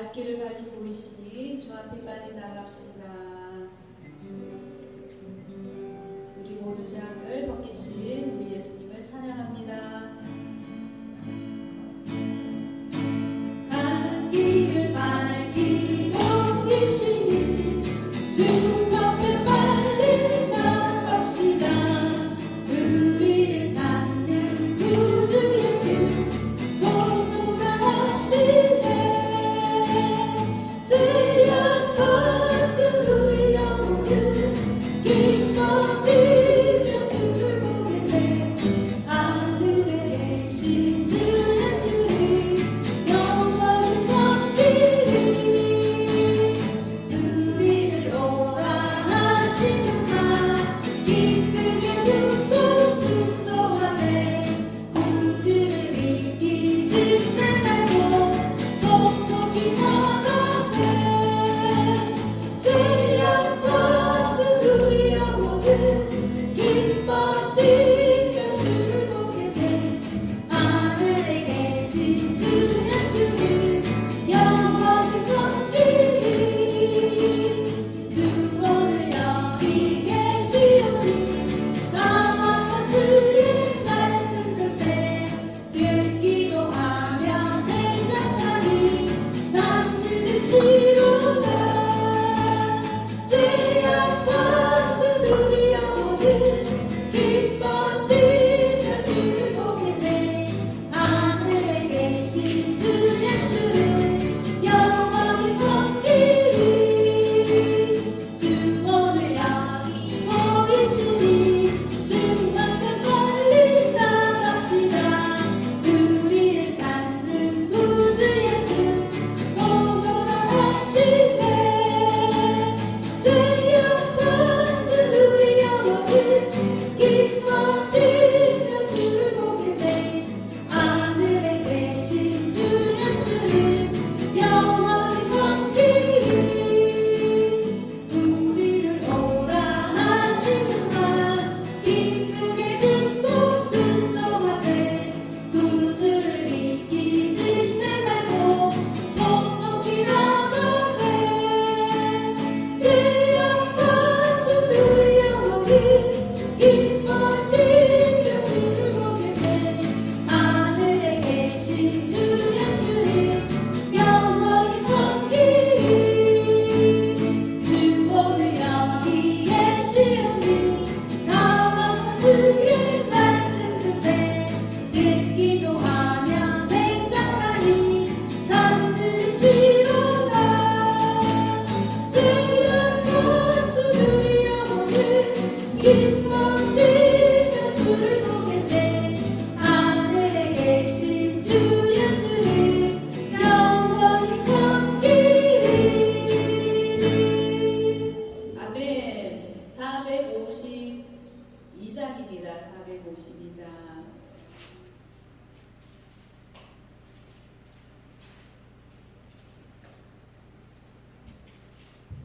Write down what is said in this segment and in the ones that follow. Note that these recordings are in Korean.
발길을 밝히 보이시니 주 앞에 빨리 나갑시다. 우리 모두 죄악을 벗기신 우리 예수님을 찬양합니다. 갈 길을 밝히 보이시니 주 앞에 빨리 나갑시다. 우리를 찾는 구주 예수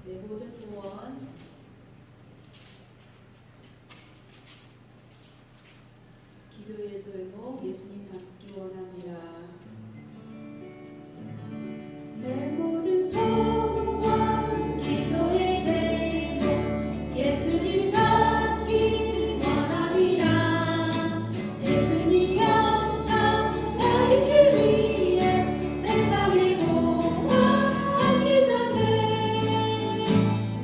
내 모든 소원 기도의 제목 예수님 닮기 원합니다. 내 모든 소원 기도의 제목 예수님 닮기 원합니다. 예수님 형상 닮기 위해 세상을 보아 닮기 전에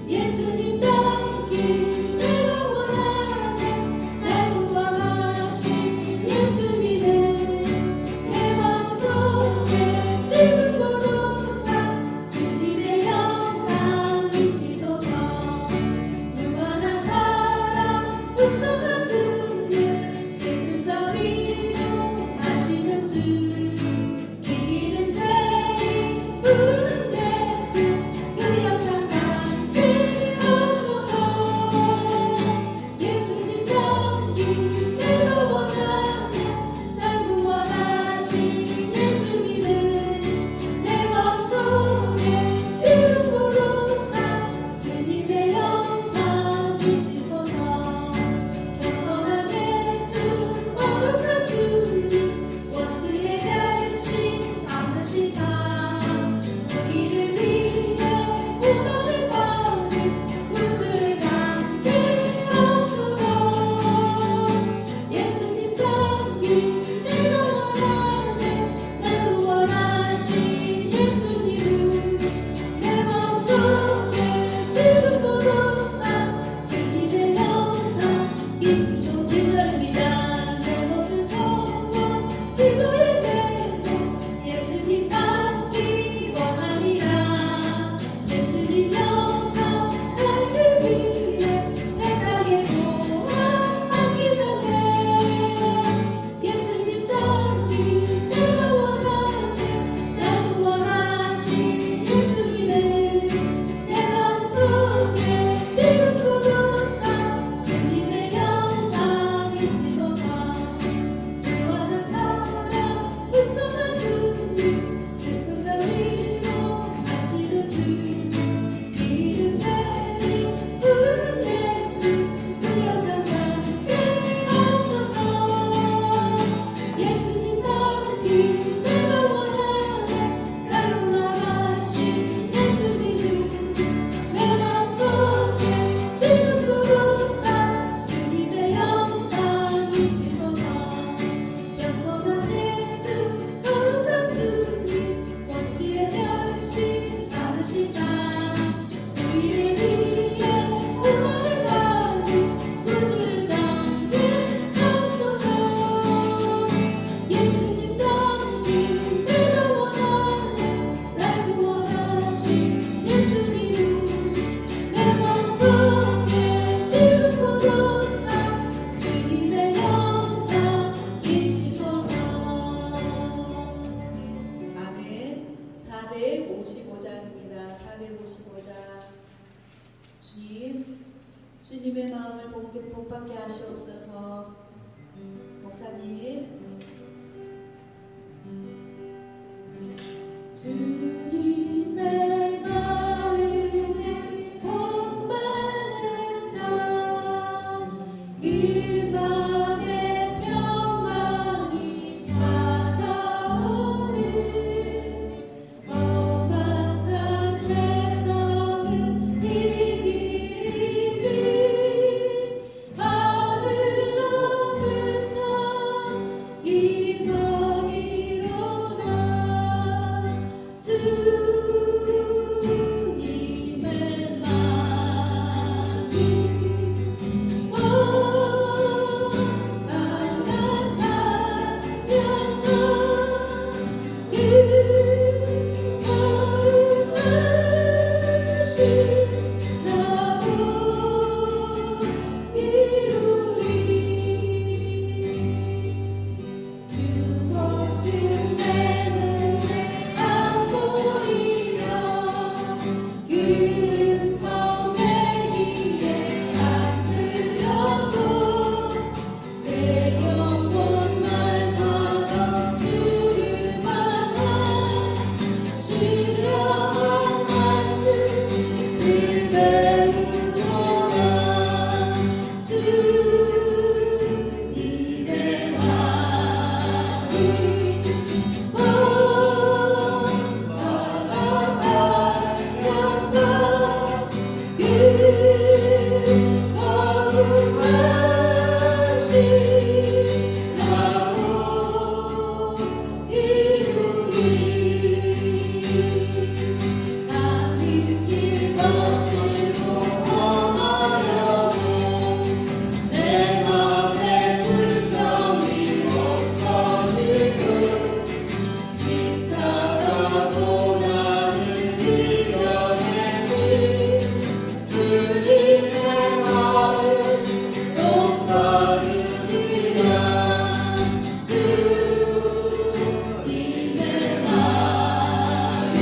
예수님 닮기 내가 원하네. 날 구원하신 예수님은 주님의 마음을 복받게 하시옵소서. 목사님. 주님의 마음에 복받는 자, 그 맘에 평안이 찾아오는 험악한 세상은 이기리니 하늘로부터 임함이로다. 주님의 마음이 나가 살려서 그 거룩하신 나도 이루리. 주 없음 내 눈에 안 보이며 그 음성 내 귀에 안 들려도 내 영혼 날마다 주를 만나 신령한 말씀 늘 배우노라. 주님의 마음이 나가 살려서 그 거룩하신 나로 이루리. 가는 길 거칠고 험하여도 내 맘에 불평이 없어지고 십자가 고난을 이겨내신 주님의 마음 똑바르리라. 주님의 마음이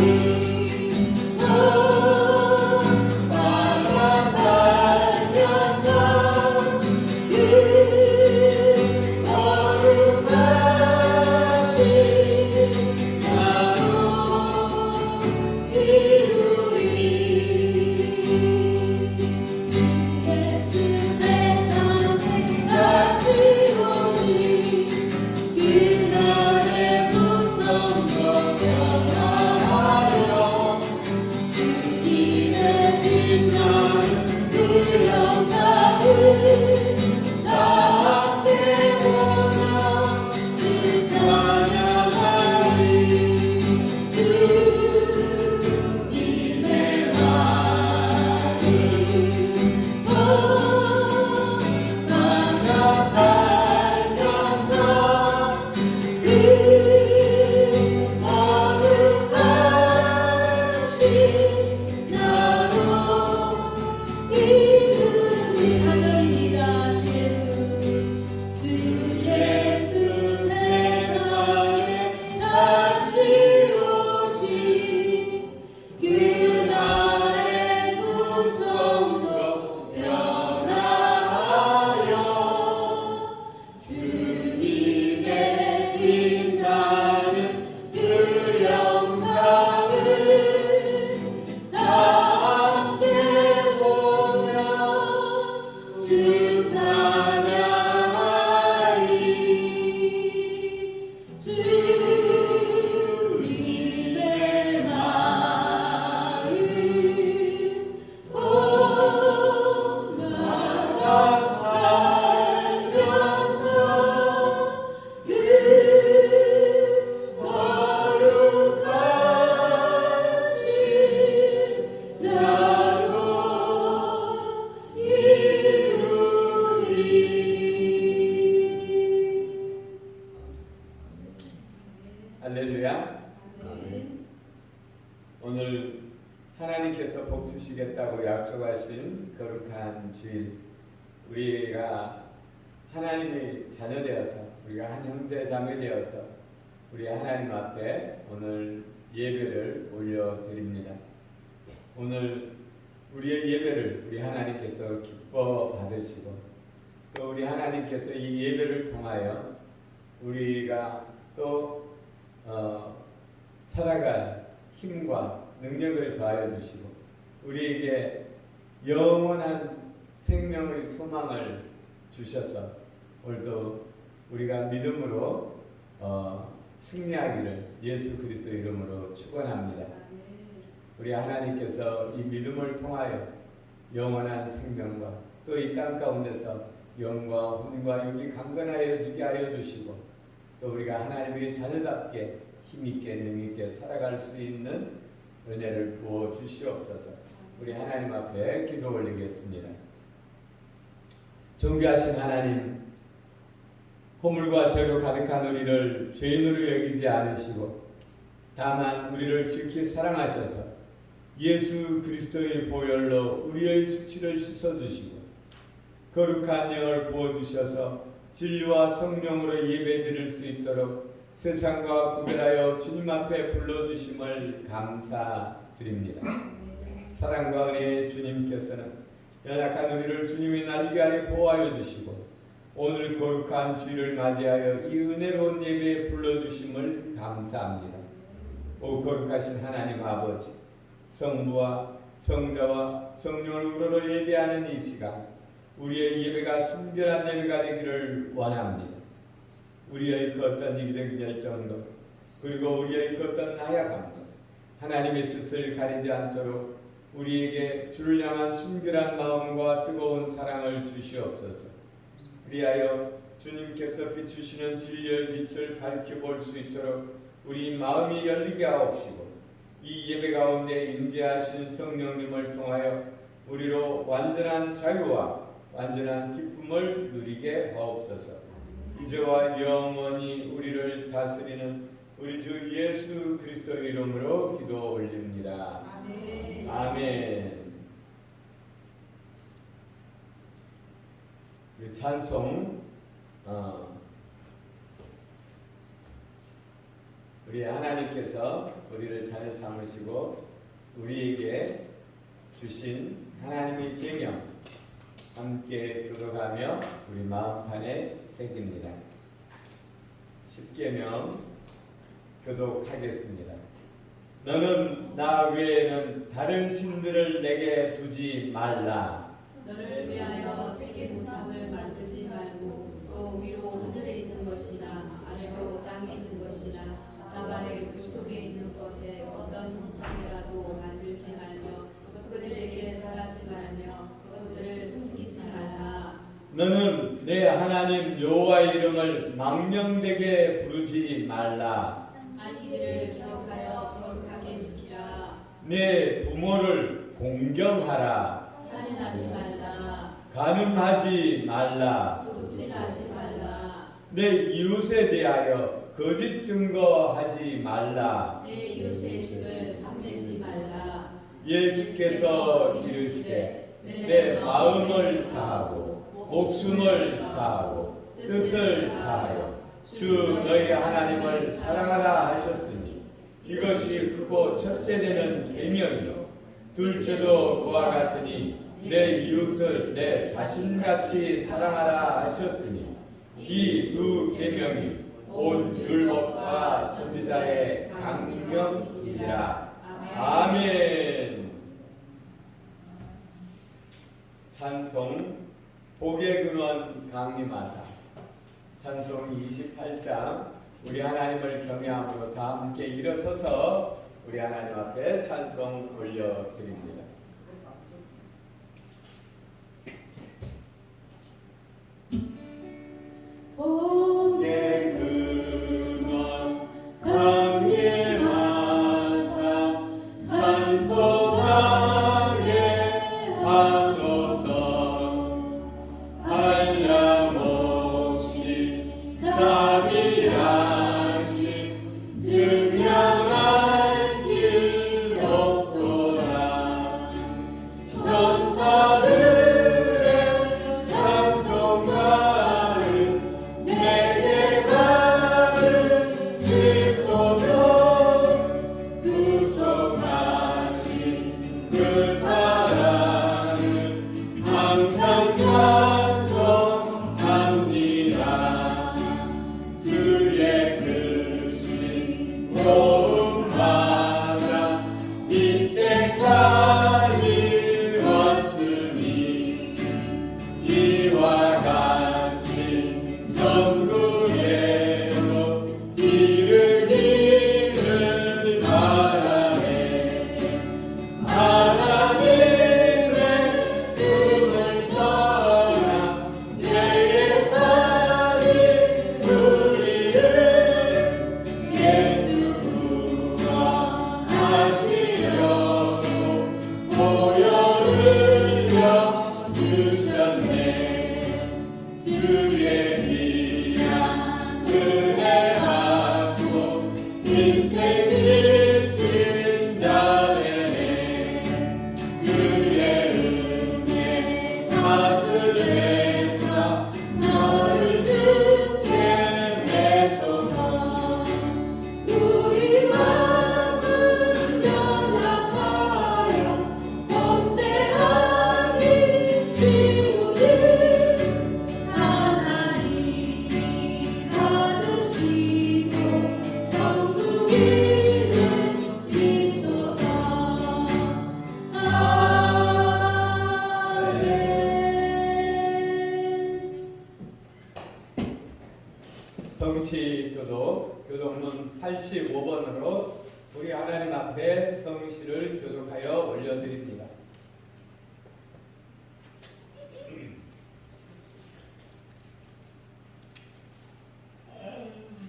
나가 살려서 그 거룩하신 나로 이루리. 주 예수 세상에 다시 오시 그날의 무성도 변화하여 주님의 빛나는 그 영상을 다 함께 보며 주 찬양하리. 주님의 마음이 나가 살려서 그 거룩하신 나로 이루리. 4절입니다. 주 예수 세상에 다시 오시 그날의 무성도 변화하여 주님의 빛나는 그 영상을 다 함께 보며 주 찬양하리. 주님의 마음 나가 살면서 그 거룩하신 나로 이루리. 할렐루야. 오늘 하나님께서 복 주시겠다고 약속하신 거룩한 주일, 우리가 하나님의 자녀 되어서, 우리가 한 형제 자매 되어서 우리 하나님 앞에 오늘 예배를 올려드립니다. 오늘 우리의 예배를 우리 하나님께서 기뻐 받으시고 또 우리 하나님께서 이 예배를 통하여 우리가 또 살아갈 힘과 능력을 더하여 주시고 우리에게 영원한 생명의 소망을 주셔서 오늘도 우리가 믿음으로 승리하기를 예수 그리스도 이름으로 축원합니다. 우리 하나님께서 이 믿음을 통하여 영원한 생명과 또 이 땅 가운데서 영과 혼과 육이 강건하여지게 하여 주시고 또 우리가 하나님의 자녀답게 힘있게 능있게 살아갈 수 있는 은혜를 부어 주시옵소서. 우리 하나님 앞에 기도 올리겠습니다. 존귀하신 하나님, 허물과 죄로 가득한 우리를 죄인으로 여기지 않으시고 다만 우리를 지극히 사랑하셔서 예수 그리스도의 보혈로 우리의 수치를 씻어주시고 거룩한 영을 부어주셔서 진리와 성령으로 예배드릴 수 있도록 세상과 구별하여 주님 앞에 불러주심을 감사드립니다. 사랑과 은혜의 주님께서는 연약한 우리를 주님의 날개 아래 보호하여 주시고 오늘 거룩한 주일을 맞이하여 이 은혜로운 예배에 불러주심을 감사합니다. 오 거룩하신 하나님 아버지, 성부와 성자와 성령을 우러러 예배하는 이 시간 우리의 예배가 순결한 예배가 되기를 원합니다. 우리의 그 어떤 이기적인 열정도 그리고 우리의 그 어떤 나약함도 하나님의 뜻을 가리지 않도록 우리에게 주를 향한 순결한 마음과 뜨거운 사랑을 주시옵소서. 그리하여 주님께서 비추시는 진리의 빛을 밝혀볼 수 있도록 우리 마음이 열리게 하옵시고 이 예배 가운데 임재하신 성령님을 통하여 우리로 완전한 자유와 완전한 기쁨을 누리게 하옵소서. 이제와 영원히 우리를 다스리는 우리 주 예수 그리스도의 이름으로 기도 올립니다. 아멘. 아멘. 찬송 우리 하나님께서 우리를 자녀 삼으시고 우리에게 주신 하나님의 계명 함께 교독하며 우리 마음판에 새깁니다. 10계명 교독하겠습니다. 너는 나 외에는 다른 신들을 내게 두지 말라. 너를 위하여 세계 우상을 만들지 말고 또 위로 하늘에 있는 것이나 아래로 땅에 있는 것이나 땅 아래 물 속에 있는 것에 어떤 형상이라도 만들지 말며 그들에게 절하지 말며 그들을 섬기지 말라. 너는 내 하나님 여호와의 이름을 망령되게 부르지 말라. 안식일을 기억하여 거룩하게 지키라. 내 부모를 공경하라. 살인하지 말라. 간음하지 말라. 도둑질하지 말라. 내 이웃에 대하여 거짓 증거하지 말라. 내 이웃의 집을 탐내지 말라. 예수께서 이르시되 내 마음을 다하고 목숨을 다하고 뜻을 다하여 주 너희 하나님을 사랑하라 하셨으니 이것이 크고 첫째 되는 계명이요 둘째도 그와 같으니 내 이웃을 내 자신같이 사랑하라 하셨으니 이 두 계명이 온 율법과 선지자의 강령이라. 아멘. 찬송 복의 근원 강림하사 찬송 28장 우리 하나님을 경외함으로 다 함께 일어서서 우리 하나님 앞에 찬송 올려드립니다. 복의 근원 강림하사 찬송하게 하소서. 한량없이 자비하신 증명할 길 없도다. 도움받아 이때까지 왔으니 이와 같이 전국에도 이르기를 바라네. 하나님의 꿈을 떠나 죄에 빠진 우리를 예수 구원하시려고 보혈을 주셨네. 주의 귀한 은혜 받고 인생 빚진 자되네. 주의 은혜 사슬에서 너를 주께 내소서. 우리 마음은 연락하여 범죄하기 쉬우니 하나님이 받으시고 천국 이루시소서. 아멘. 성시 교독문 85번으로 우리 하나님 앞에 성시를 교독하여 올려드립니다.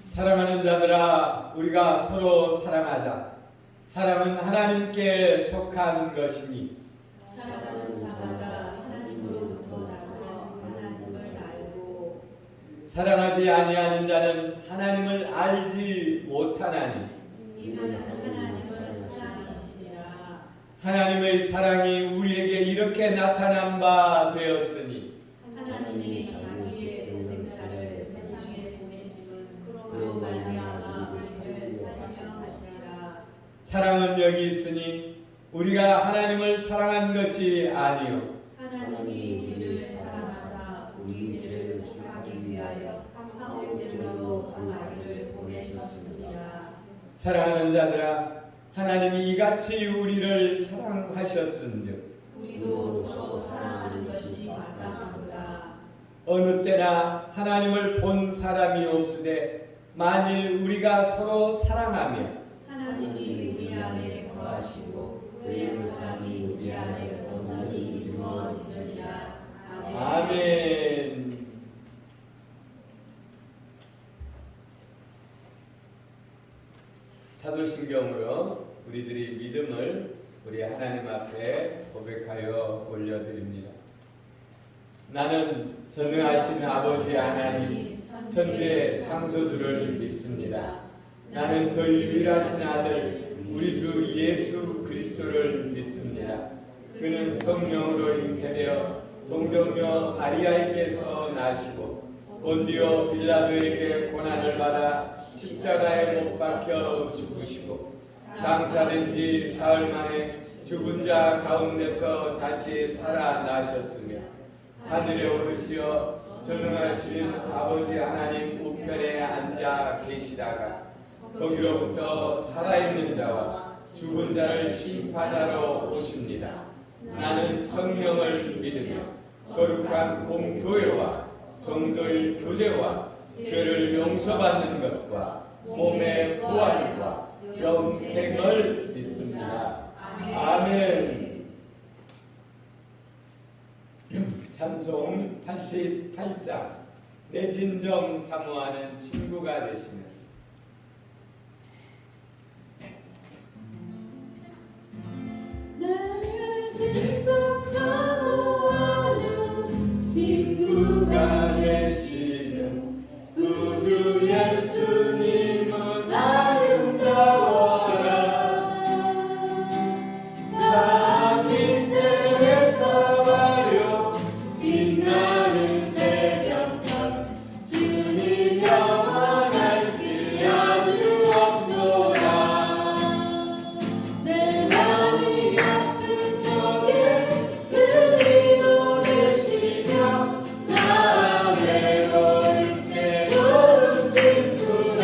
사랑하는 자들아, 우리가 서로 사랑하자. 사랑은 하나님께 속한 것이니 사랑하는 자마다 하나님으로부터 나서 하나님을 알고 사랑하지 아니하는 자는 하나님을 알지 못하나니 이는 하나님은 사랑이심이라. 하나님의 사랑이 우리에게 이렇게 나타난 바 되었으니 하나님이 자기의 독생자를 세상에 보내심은 그로 말미암아 우리를 살리려 하시리라. 사랑은 여기 있으니 우리가 하나님을 사랑한 것이 아니요 하나님이 우리를 사랑하사 우리 죄를 속하기 위하여 화목제물로 그 아들을 보내셨습니다. 사랑하는 자들아, 하나님이 이같이 우리를 사랑하셨은즉 우리도 서로 사랑하는 것이 마땅하도다. 어느 때나 하나님을 본 사람이 없으되 만일 우리가 서로 사랑하며 하나님이 우리 안에 거하시고 그의 사랑이 우리 안에 온전히 이루어지느니라. 아멘. 아멘. 사도신경으로 우리들이 믿음을 우리 하나님 앞에 고백하여 올려드립니다. 나는 전능하신 아버지 하나님 천지의 창조주를 믿습니다. 나는 그 유일하신 아들 우리 주 예수 그리스도를 믿습니다. 그는 성령으로 잉태되어 동정녀 마리아에게서 나시고 본디오 빌라도에게 고난을 받아 십자가에 못 박혀 죽으시고 장사된 지 사흘 만에 죽은 자 가운데서 다시 살아나셨으며 하늘에 오르시어 전능하신 아버지 하나님 우편에 앉아 계시다가 거기로부터 살아있는 자와 죽은 자를 심판하러 오십니다. 나는 성령을 믿으며 거룩한 공교회와 성도의 교제와 죄를 용서받는 것과 몸의 부활과 영생을 믿습니다. 아멘. 찬송 88장 내 진정 사모하는 친구가 되시는 나를 진정 사모하는 친구가 되시는 구주 예수님은 아름다워라. 산 밑에 떠가려 빛나는 새벽별 주님 영원할 길 아주 없도다. 내 맘이 아픈 적에 그리로 계시며 나 외로울 때 좋은 친구라.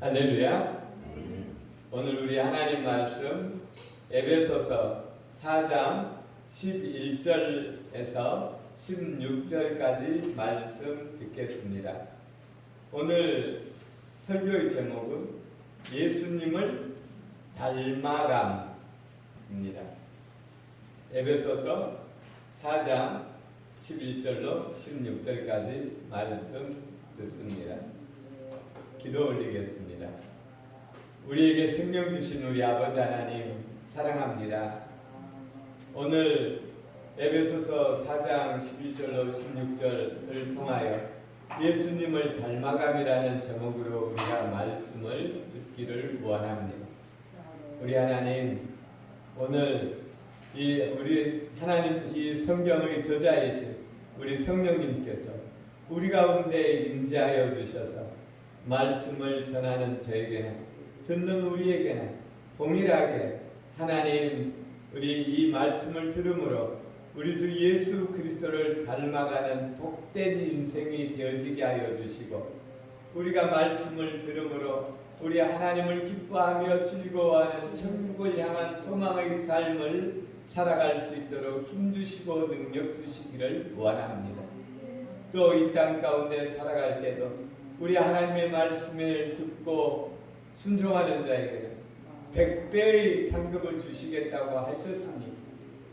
할렐루야. 오늘 우리 하나님 말씀 에베소서 4장 11절에서 16절까지 말씀 듣겠습니다. 오늘 설교의 제목은 예수님을 닮아감입니다. 에베소서 4장 11절로 16절까지 말씀 듣습니다. 기도 올리겠습니다. 우리에게 생명 주신 우리 아버지 하나님 사랑합니다. 오늘 에베소서 4장 11절로 16절을 통하여 예수님을 닮아감이라는 제목으로 우리가 말씀을 듣기를 원합니다. 우리 하나님, 오늘 우리 하나님 이 성경의 저자이신 우리 성령님께서 우리 가운데 임재하여 주셔서 말씀을 전하는 저에게는, 듣는 우리에게는 동일하게 하나님 우리 이 말씀을 들음으로 우리 주 예수 그리스도를 닮아가는 복된 인생이 되어지게 하여 주시고, 우리가 말씀을 들음으로 우리 하나님을 기뻐하며 즐거워하는 천국을 향한 소망의 삶을 살아갈 수 있도록 힘주시고 능력 주시기를 원합니다. 또 이 땅 가운데 살아갈 때도 우리 하나님의 말씀을 듣고 순종하는 자에게는 100배의 상급을 주시겠다고 하셨으니,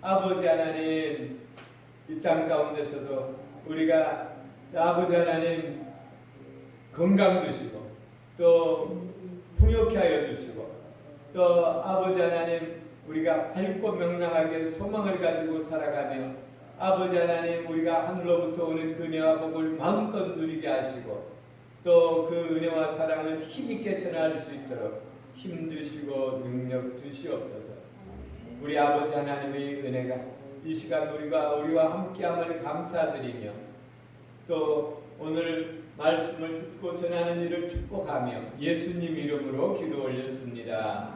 아버지 하나님, 이 땅 가운데서도 우리가 아버지 하나님 건강 주시고 또 풍요케 하여 주시고, 또 아버지 하나님 우리가 밝고 명랑하게 소망을 가지고 살아가며 아버지 하나님 우리가 하늘로부터 오는 그 은혜와 복을 마음껏 누리게 하시고, 또 그 은혜와 사랑을 힘있게 전할 수 있도록 힘주시고 능력 주시옵소서. 우리 아버지 하나님의 은혜가 이 시간 우리와 함께함을 감사드리며, 또 오늘 말씀을 듣고 전하는 일을 축복하며 예수님 이름으로 기도 올렸습니다.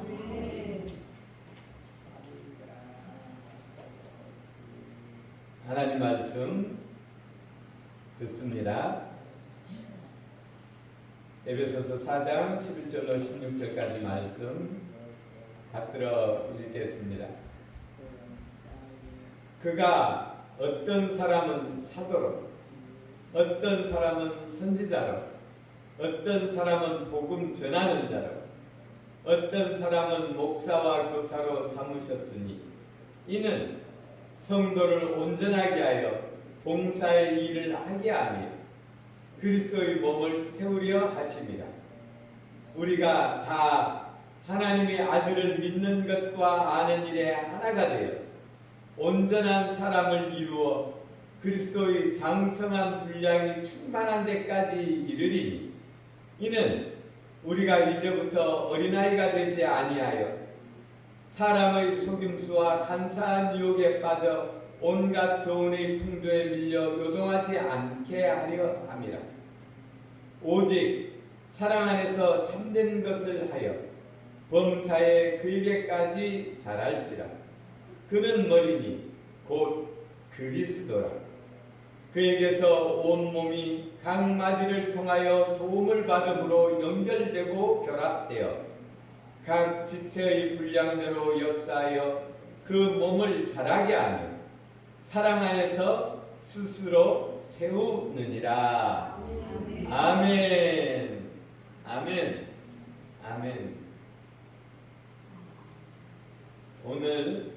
하나님 말씀 듣습니다. 에베소서 4장 11절로 16절까지 말씀 받들어 읽겠습니다. 그가 어떤 사람은 사도로, 어떤 사람은 선지자로, 어떤 사람은 복음 전하는 자로, 어떤 사람은 목사와 교사로 삼으셨으니, 이는 성도를 온전하게 하여 봉사의 일을 하게 하며 그리스도의 몸을 세우려 하심이라. 우리가 다 하나님의 아들을 믿는 것과 아는 일에 하나가 되어 온전한 사람을 이루어 그리스도의 장성한 분량이 충만한 데까지 이르리니, 이는 우리가 이제부터 어린아이가 되지 아니하여 사람의 속임수와 간사한 유혹에 빠져 온갖 교훈의 풍조에 밀려 요동하지 않게 하려 함이라. 오직 사랑 안에서 참된 것을 하여 범사에 그에게까지 자랄지라. 그는 머리니 곧 그리스도라. 그에게서 온몸이 각 마디를 통하여 도움을 받음으로 연결되고 결합되어 각 지체의 분량대로 역사하여 그 몸을 자라게 하며 사랑 안에서 스스로 세우느니라. 아멘. 아멘. 아멘. 오늘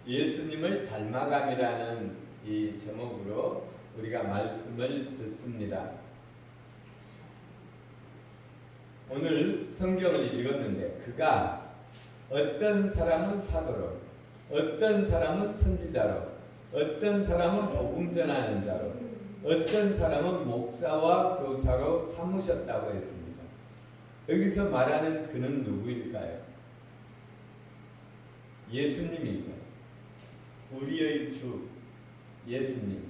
예수님을 닮아감이라는 이 제목으로 우리가 말씀을 듣습니다. 오늘 성경을 읽었는데, 그가 어떤 사람은 사도로, 어떤 사람은 선지자로, 어떤 사람은 복음 전하는 자로, 어떤 사람은 목사와 교사로 삼으셨다고 했습니다. 여기서 말하는 그는 누구일까요? 예수님이죠. 우리의 주 예수님.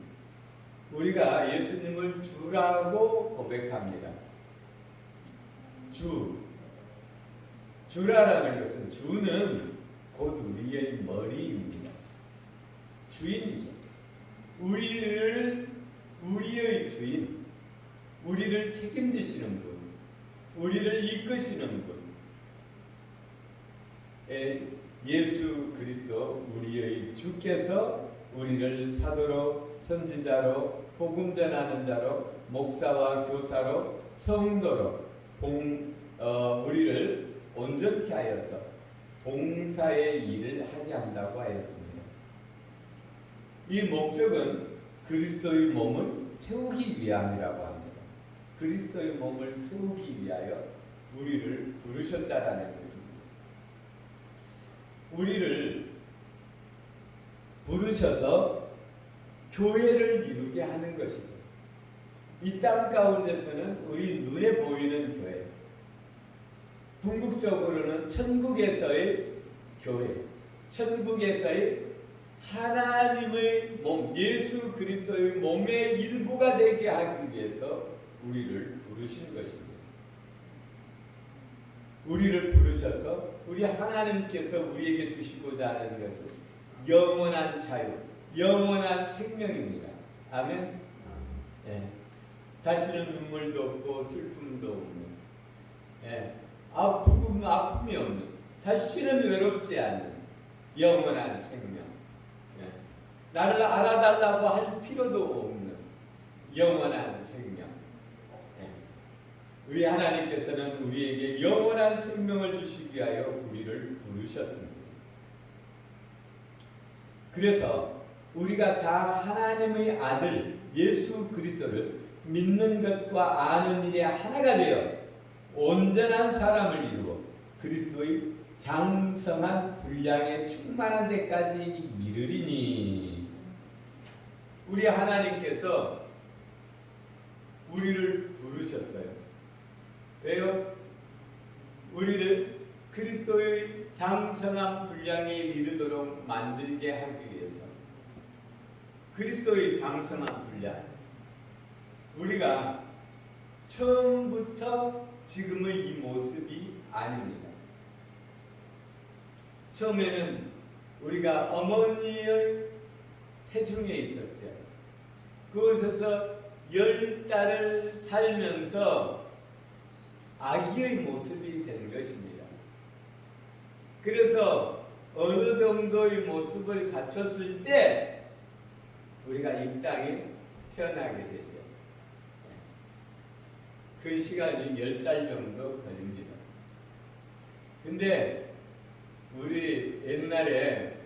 우리가 예수님을 주라고 고백합니다. 주라라는 것은, 주는 곧 우리의 머리입니다. 주인이죠. 우리의 주인, 우리를 책임지시는 분, 우리를 이끄시는 분, 예수 그리스도 우리의 주께서 우리를 사도로, 선지자로, 복음 전하는 자로, 목사와 교사로, 성도로 우리를 온전케 하여서 봉사의 일을 하게 한다고 하였습니다. 이 목적은 그리스도의 몸을 세우기 위함이라고 합니다. 그리스도의 몸을 세우기 위하여 우리를 부르셨다라는 것입니다. 우리를 부르셔서 교회를 이루게 하는 것이죠. 이 땅 가운데서는 우리 눈에 보이는 교회, 궁극적으로는 천국에서의 교회, 천국에서의 하나님의 몸, 예수 그리스도의 몸의 일부가 되게 하기 위해서 우리를 부르신 것입니다. 우리를 부르셔서 우리 하나님께서 우리에게 주시고자 하는 것은 영원한 자유, 영원한 생명입니다. 아멘. 다시는 눈물도 없고 슬픔도 없는, 아픔이 없는, 다시는 외롭지 않는 영원한 생명. 나를 알아달라고 할 필요도 없는 영원한 생명. 우리 하나님께서는 우리에게 영원한 생명을 주시기 위하여 우리를 부르셨습니다. 그래서 우리가 다 하나님의 아들 예수 그리스도를 믿는 것과 아는 일에 하나가 되어 온전한 사람을 이루어 그리스도의 장성한 분량에 충만한 데까지 이르리니, 우리 하나님께서 우리를 부르셨어요. 왜요? 우리를 그리스도의 장성한 분량에 이르도록 만들게 하기 위해서. 그리스도의 장성한 분량, 우리가 처음부터 지금의 이 모습이 아닙니다. 처음에는 우리가 어머니의 태중에 있었죠. 그곳에서 10달을 살면서 아기의 모습이 된 것입니다. 그래서 어느 정도의 모습을 갖췄을 때 우리가 이 땅에 태어나게 되죠. 그 시간이 10달 정도 걸립니다. 근데 우리 옛날에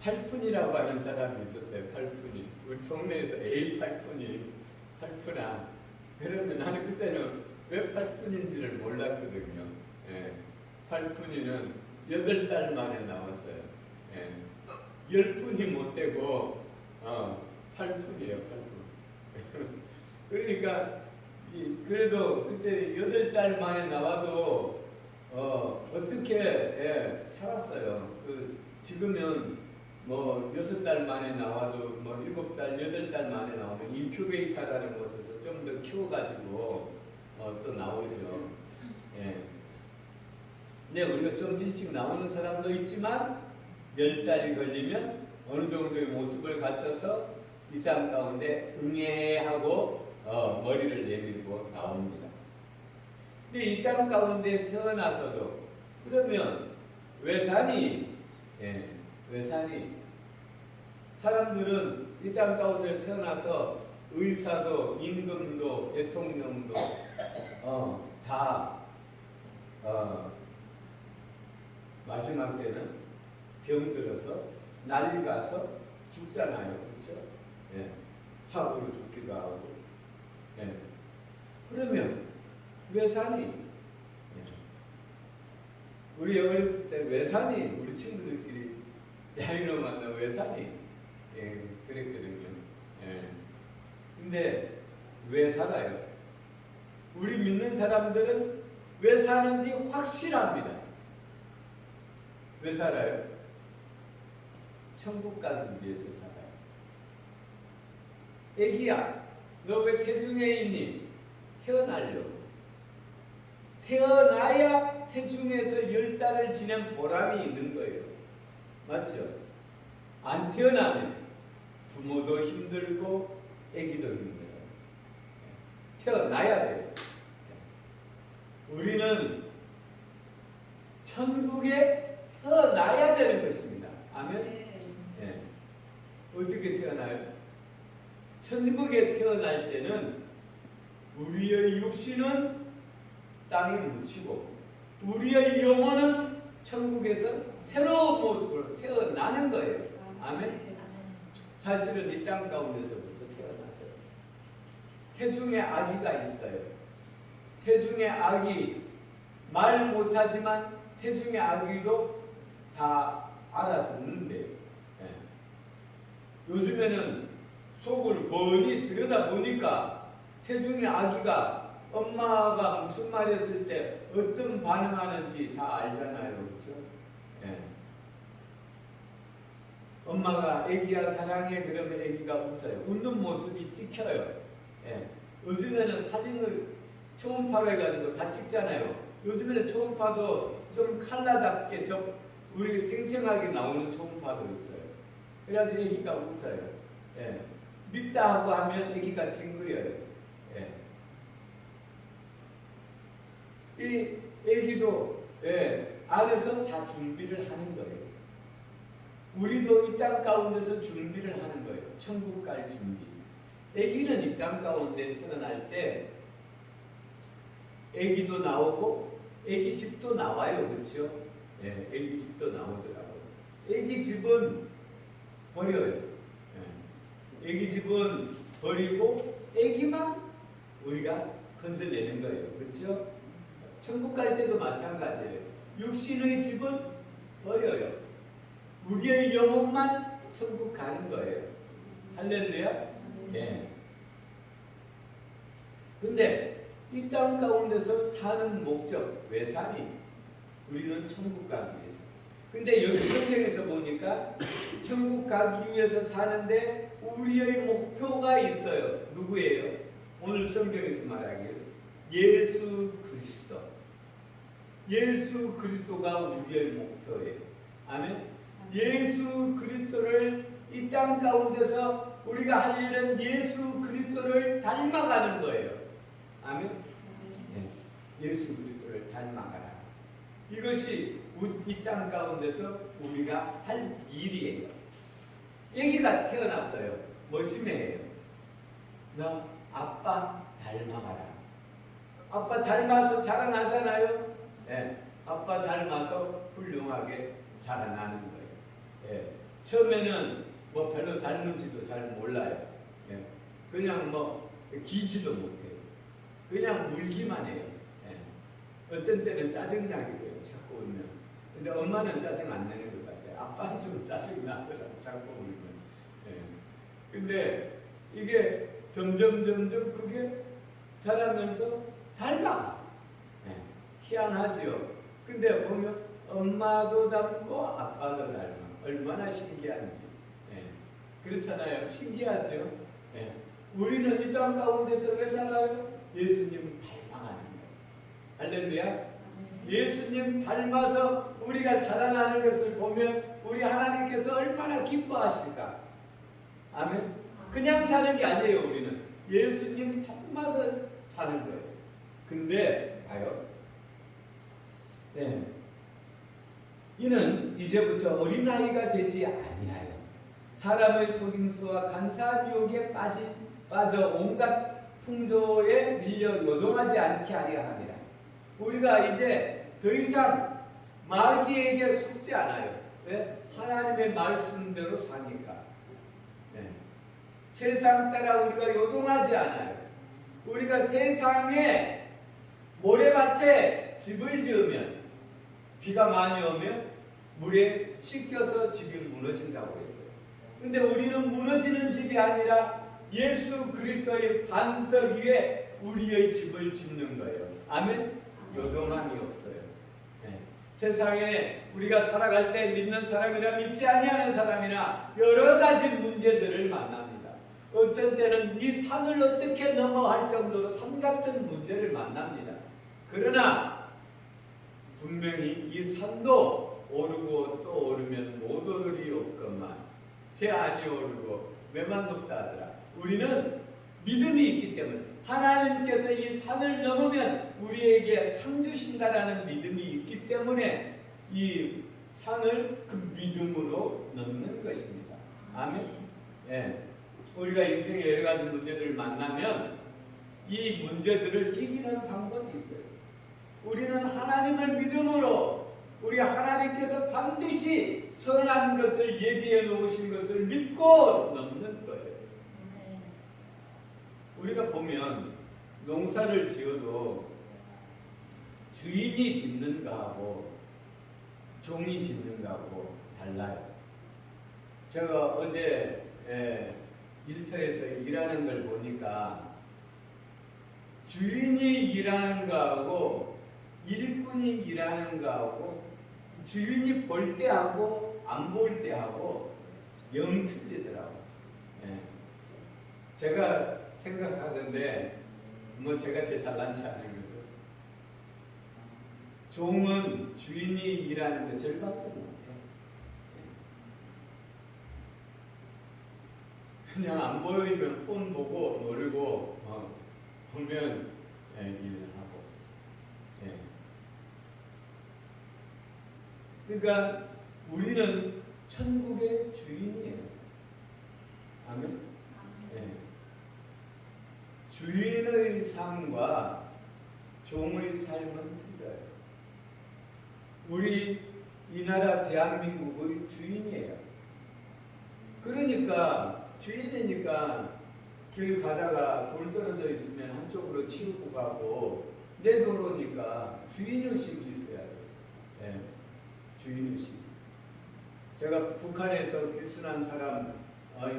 팔푼이라고 하는 사람이 있었어요. 팔푼이. 우리 동네에서 에이 팔푼이 팔푼아. 그러면 나는 그때는 왜 팔푼인지를 몰랐거든요. 팔푼이는 8달 만에 나왔어요. 10푼이 못 되고 팔푼이에요. 팔푼. 그러니까 그래도 그때 8달 만에 나와도 어떻게 살았어요. 지금은 뭐 6달 만에 나와도 뭐 7달, 8달 만에 나오면 인큐베이터라는 곳에서 좀 더 키워가지고 또 나오죠. 근데 우리가 좀 일찍 나오는 사람도 있지만 10달이 걸리면 어느 정도의 모습을 갖춰서 이 땅 가운데 응애하고 머리를 내밀고 나옵니다. 근데 이 땅 가운데 태어나서도 그러면 왜 사니? 왜 사니? 사람들은 이 땅 가운데 태어나서 의사도, 임금도, 대통령도 다 마지막 때는 병들어서 난리 가서 죽잖아요. 그렇죠? 사고로 죽기도 하고. 그러면 왜 사니? 우리 어렸을 때 왜 사니? 우리 친구들끼리 야 이놈 만나 왜 사니? 그랬거든요. 근데 왜 살아요? 우리 믿는 사람들은 왜 사는지 확실합니다. 왜 살아요? 천국 가기 위해서 살아요. 애기야, 너 왜 태중에 있니? 태어나려고. 태어나야 태중에서 10달을 지낸 보람이 있는 거예요. 맞죠? 안 태어나면 부모도 힘들고 애기도 힘들어요. 태어나야 돼요. 우리는 천국에 태어나야 되는 것입니다. 아멘. 예. 어떻게 태어나요? 천국에 태어날 때는 우리의 육신은 땅에 묻히고 우리의 영혼은 천국에서 새로운 모습으로 태어나는 거예요. 아멘. 사실은 이 땅 가운데서부터 태어났어요. 태중에 아기가 있어요. 태중에 아기, 말 못하지만 태중의 아기도 다 알아듣는데요. 예. 요즘에는 속을 뻔히 들여다보니까 태중의 아기가 엄마가 무슨 말 했을 때 어떤 반응하는지 다 알잖아요. 그렇죠? 예. 엄마가 애기야 사랑해 그러면 애기가 웃어요. 웃는 모습이 찍혀요. 예. 요즘에는 사진을 초음파로 해가지고 다 찍잖아요. 요즘에는 초음파도 좀 칼라답게 더 우리 생생하게 나오는 초음파도 있어요. 그래가지고 애기가 웃어요. 예. 밉다 하고 하면 애기가 징그려요. 예. 이 애기도 안에서 다 준비를 하는 거예요. 우리도 이 땅 가운데서 준비를 하는 거예요. 천국 갈 준비. 애기는 이 땅 가운데 태어날 때 애기도 나오고 애기 집도 나와요. 그렇죠? 예, 애기 집도 나오더라고요. 애기 집은 버려요. 예. 애기 집은 버리고 애기만 우리가 건져내는 거예요. 그렇죠? 천국 갈 때도 마찬가지예요. 육신의 집은 버려요. 우리의 영혼만 천국 가는 거예요. 할렐루야? 예. 근데 이 땅 가운데서 사는 목적, 왜 사니? 우리는 천국 가기 위해서. 근데 여기 성경에서 보니까 천국 가기 위해서 사는데 우리의 목표가 있어요. 누구예요? 오늘 성경에서 말하기를 예수 그리스도. 예수 그리스도가 우리의 목표예요. 아멘. 예수 그리스도를 이 땅 가운데서 우리가 할 일은 예수 그리스도를 닮아가는 거예요. 아멘. 네. 예수 그리스도를 닮아가라. 이것이 이 땅 가운데서 우리가 할 일이에요. 애기가 태어났어요. 뭐 심해요? 너 아빠 닮아가라. 아빠 닮아서 자라나잖아요. 네. 아빠 닮아서 훌륭하게 자라나는 거예요. 네. 처음에는 뭐 별로 닮은지도 잘 몰라요. 네. 그냥 뭐 기지도 못해요. 그냥 울기만 해요. 네. 어떤 때는 짜증나게 돼요. 자꾸 울면. 근데 엄마는 짜증 안 내는 것 같아요. 아빠는 좀 짜증 나더라고요. 자꾸 울면. 네. 근데 이게 점점 그게 자라면서 닮아. 네. 희한하지요. 근데 보면 엄마도 닮고 아빠도 닮아. 얼마나 신기한지. 네. 그렇잖아요. 신기하죠. 네. 우리는 이 땅 가운데서 왜 살아요? 예수님 닮아가는 거예요. 할렐루야. 예수님 닮아서 우리가 자라나는 것을 보면 우리 하나님께서 얼마나 기뻐하실까. 아멘. 그냥 사는 게 아니에요. 우리는 예수님 닮아서 사는 거예요. 근데 봐요. 네. 이는 이제부터 어린아이가 되지 아니하여 사람의 속임수와 간사한 유혹에 빠져 온갖 풍조에 밀려 요동하지 않게 하려 합니다. 우리가 이제 더 이상 마귀에게 속지 않아요. 왜? 하나님의 말씀대로 사니까. 네. 세상 따라 우리가 요동하지 않아요. 우리가 세상에 모래밭에 집을 지으면 비가 많이 오면 물에 씻겨서 집이 무너진다고 했어요. 근데 우리는 무너지는 집이 아니라 예수 그리스도의 반석 위에 우리의 집을 짓는 거예요. 아멘. 요동함이 없어요. 네. 세상에 우리가 살아갈 때 믿는 사람이나 믿지 아니하는 사람이나 여러 가지 문제들을 만납니다. 어떤 때는 이 산을 어떻게 넘어갈 정도로 산 같은 문제를 만납니다. 그러나 분명히 이 산도 오르고 또 오르면 못 오르리 없건만 제 안이 오르고 왜만 높다 하더라. 우리는 믿음이 있기 때문에 하나님께서 이 산을 넘으면 우리에게 상 주신다라는 믿음이 있기 때문에 이 산을 그 믿음으로 넘는 것입니다. 아멘. 예. 우리가 인생의 여러 가지 문제들을 만나면 이 문제들을 이기는 방법이 있어요. 우리는 하나님을 믿음으로 우리 하나님께서 반드시 선한 것을 예비해 놓으신 것을 믿고 넘는 거예요. 우리가 보면 농사를 지어도 주인이 짓는 거하고 종이 짓는 거하고 달라요. 제가 어제 일터에서 일하는 걸 보니까 주인이 일하는 거하고 일꾼이 일하는 거하고 주인이 볼 때하고 안 볼 때하고 영 틀리더라고요. 제가 생각하던데 뭐 제가 제 잘난치 않은 거죠. 종은 주인이 일하는데 절반도 못해. 그냥 안 보이면 폰 보고 놀고 보면 일하고. 그러니까 우리는 천국의 주인이에요. 아멘. 주인의 삶과 종의 삶은 틀려요. 우리 이 나라 대한민국의 주인이에요. 그러니까 주인이니까 길 가다가 돌 떨어져 있으면 한쪽으로 치우고 가고 내 도로니까 주인의식이 있어야죠. 주인의식. 제가 북한에서 귀순한 사람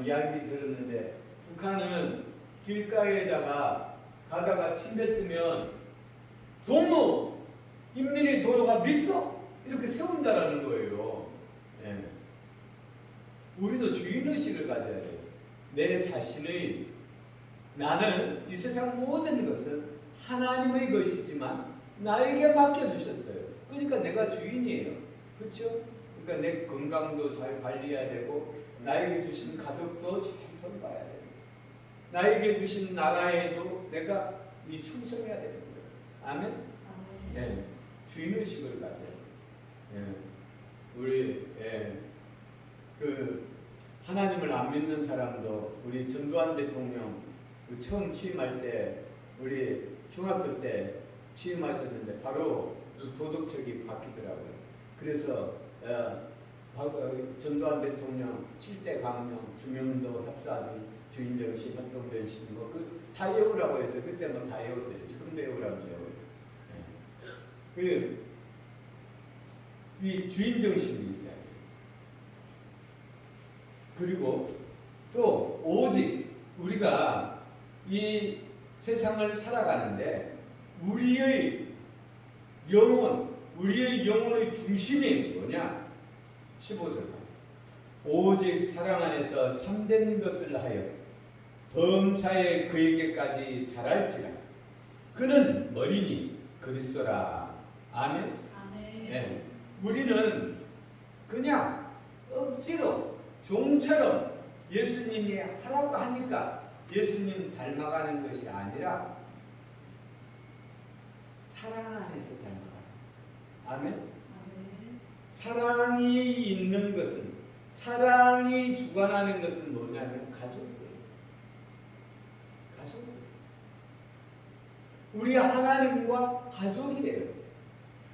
이야기 들었는데 북한은 길가에다가 가다가 침 뱉으면 도무 인민의 도로가 밀서 이렇게 세운다라는 거예요. 우리도 주인의식을 가져야 돼요. 내 자신의 나는 이 세상 모든 것은 하나님의 것이지만 나에게 맡겨주셨어요. 그러니까 내가 주인이에요. 그렇죠? 그러니까 내 건강도 잘 관리해야 되고 나에게 주신 가족도 잘 돌봐야 되고 나에게 주신 나라에도 내가 이 충성해야 되는 거예요. 아멘? 주인의식을 가져야 돼요. 우리 하나님을 안 믿는 사람도 우리 전두환 대통령 처음 취임할 때 우리 중학교 때 취임하셨는데 바로 도덕책이 바뀌더라고요. 그래서 전두환 대통령 7대 강령, 주명도 협사진, 주인정신, 협동정신 다 외우라고 해서 그때 뭐 다 외웠어요. 지금도 외우라고 외워요. 이 주인정신이 있어야 돼요. 그리고 또 오직 우리가 이 세상을 살아가는데 우리의 영혼의 중심이 뭐냐? 15절. 오직 사랑 안에서 참된 것을 하여 범사에 그에게까지 자랄지라. 그는 머리니 그리스도라. 아멘. 네. 우리는 그냥 억지로 종처럼 예수님이 하라고 하니까 예수님 닮아가는 것이 아니라 사랑 안에서 닮아가는. 아멘. 사랑이 있는 것은, 사랑이 주관하는 것은 뭐냐면 가족이에요. 가족이에요. 우리 하나님과 가족이래요.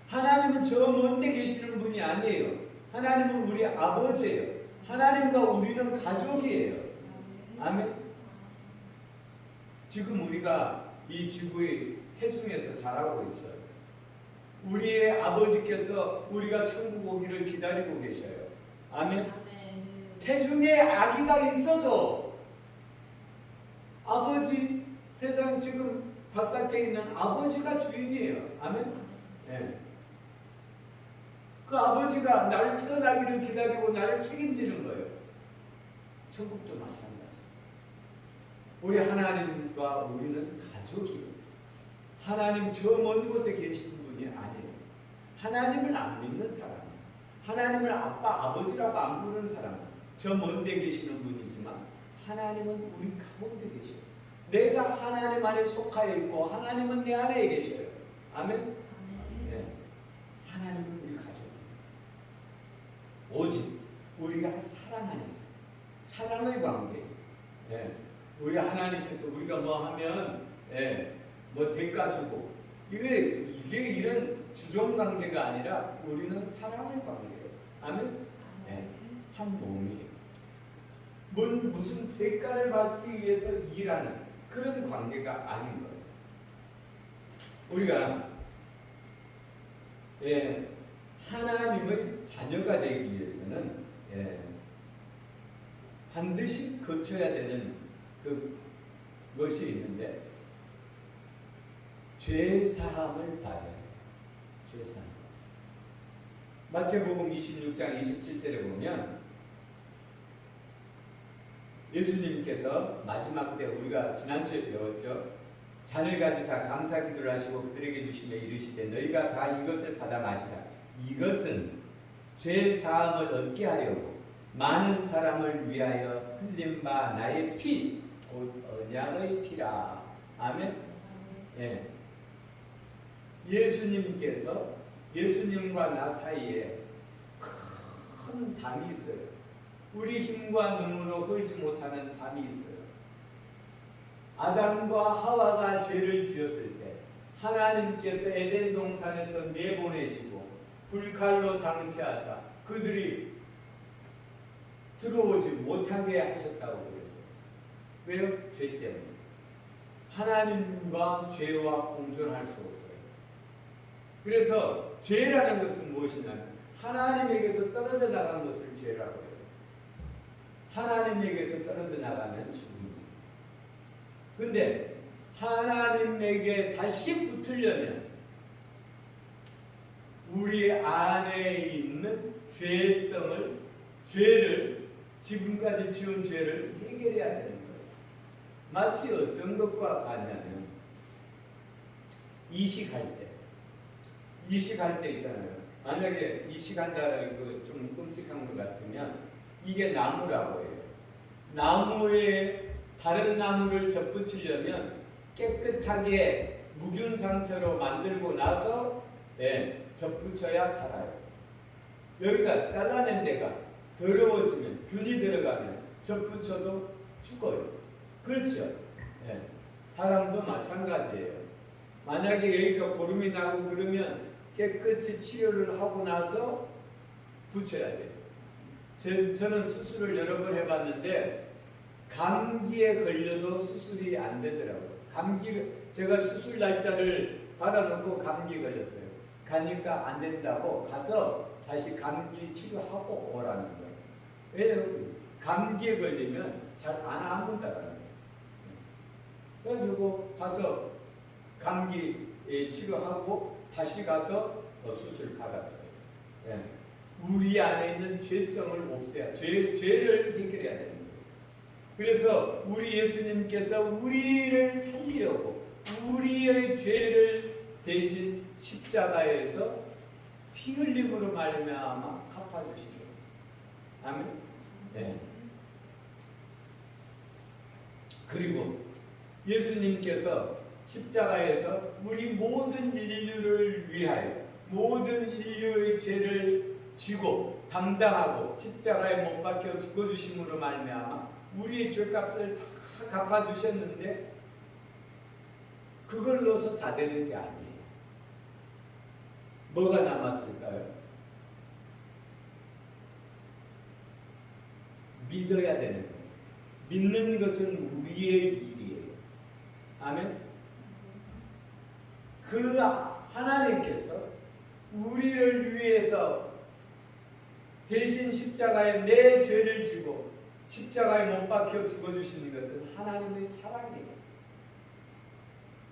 하나님은 저 먼데 계시는 분이 아니에요. 하나님은 우리 아버지예요. 하나님과 우리는 가족이에요. 아멘. 지금 우리가 이 지구의 태중에서 자라고 있어요. 우리의 아버지께서 우리가 천국 오기를 기다리고 계셔요. 아멘. 태중에 아기가 있어도 아버지, 세상 지금 바깥에 있는 아버지가 주인이에요. 아멘. 네. 그 아버지가 나를 태어나기를 기다리고 나를 책임지는 거예요. 천국도 마찬가지. 우리 하나님과 우리는 가족이에요. 하나님 저 먼 곳에 계신 분이 아니에요. 하나님을 안 믿는 사람, 하나님을 아빠, 아버지라고 안 부르는 사람, 저 먼데 계시는 분이지만 하나님은 우리 가운데 계셔요. 내가 하나님 안에 속하여 있고 하나님은 내 안에 계셔요. 아멘. 네. 하나님은 우리 가족입니다. 오직 우리가 사랑 안에서, 사랑의 관계. 네. 우리 하나님께서 우리가 뭐 하면 뭐 대가 주고 이게 이런 주종 관계가 아니라 우리는 사랑의 관계예요. 아멘. 네. 한 몸이에요. 무슨 대가를 받기 위해서 일하는 그런 관계가 아닌 거예요. 우리가 하나님의 자녀가 되기 위해서는 반드시 거쳐야 되는 그것이 있는데 죄 사함을 받아야 돼요. 죄 사함. 마태복음 26장 27절에 보면 예수님께서 마지막 때 우리가 지난주에 배웠죠. 잔을 가지사 감사기도를 하시고 그들에게 주시며 이르시되 너희가 다 이것을 받아 마시라. 이것은 죄 사함을 얻게 하려고 많은 사람을 위하여 흘린 바 나의 피, 곧 언약의 피라. 아멘. 예. 예수님께서 예수님과 나 사이에 큰 담이 있어요. 우리 힘과 눈으로 헐지 못하는 담이 있어요. 아담과 하와가 죄를 지었을 때 하나님께서 에덴 동산에서 내보내시고 불칼로 장치하사 그들이 들어오지 못하게 하셨다고 그랬어요. 왜요? 죄 때문에. 하나님과 죄와 공존할 수 없어요. 그래서 죄라는 것은 무엇이냐면 하나님에게서 떨어져 나간 것을 죄라고 해요. 하나님에게서 떨어져 나가면 죽음입니다. 근데 하나님에게 다시 붙으려면 우리 안에 있는 죄를 지금까지 지은 죄를 해결해야 되는 거예요. 마치 어떤 것과 같냐면 이식할 때 있잖아요. 만약에 이식한다라는 거 좀 끔찍한 것 같으면 이게 나무라고 해요. 나무에 다른 나무를 접붙이려면 깨끗하게 묵은 상태로 만들고 나서 접붙여야 살아요. 여기가 잘라낸 데가 더러워지면 균이 들어가면 접붙여도 죽어요. 그렇죠? 사람도 마찬가지예요. 만약에 여기가 고름이 나고 그러면 깨끗이 치료를 하고 나서 붙여야 돼요. 저는 수술을 여러 번 해봤는데 감기에 걸려도 수술이 안 되더라고요. 제가 수술 날짜를 받아놓고 감기에 걸렸어요. 가니까 안 된다고 가서 다시 감기 치료하고 오라는 거예요. 왜요? 감기에 걸리면 잘 안 아픈다는 거예요. 그래가지고 가서 감기 치료하고 다시 가서 수술 받았어요. 우리 안에 있는 죄성을 없애야, 죄를 해결해야 되는 거예요. 그래서 우리 예수님께서 우리를 살리려고 우리의 죄를 대신 십자가에서 피 흘림으로 말미암아 갚아주신 거죠. 아멘. 그리고 예수님께서 십자가에서 우리 모든 인류를 위하여 모든 인류의 죄를 지고 담당하고 십자가에 못 박혀 죽어주심으로 말미암아 우리의 죄값을 다 갚아주셨는데 그걸로서 다 되는 게 아니에요. 뭐가 남았을까요? 믿어야 되는 거예요. 믿는 것은 우리의 일이에요. 아멘. 그 하나님께서 우리를 위해서 대신 십자가에 내 죄를 지고 십자가에 못 박혀 죽어주시는 것은 하나님의 사랑이에요.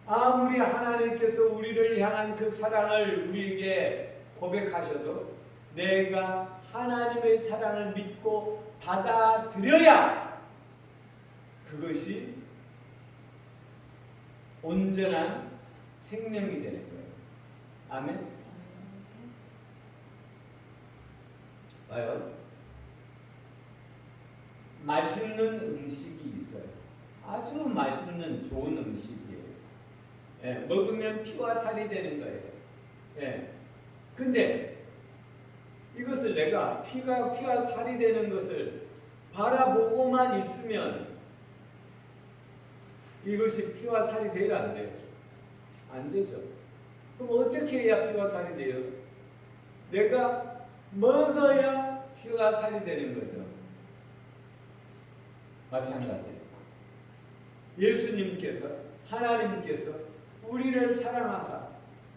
아무리 하나님께서 우리를 향한 그 사랑을 우리에게 고백하셔도 내가 하나님의 사랑을 믿고 받아들여야 그것이 온전한 생명이 되는 거예요. 아멘. 봐요. 맛있는 음식이 있어요. 아주 맛있는 좋은 음식이에요. 예, 먹으면 피와 살이 되는 거예요. 예. 근데 이것을 내가 피와 살이 되는 것을 바라보고만 있으면 이것이 피와 살이 돼요, 안 돼요? 안 되죠. 그럼 어떻게 해야 피와 살이 돼요? 내가 먹어야 피와 살이 되는 거죠. 마찬가지예요. 예수님께서, 하나님께서 우리를 사랑하사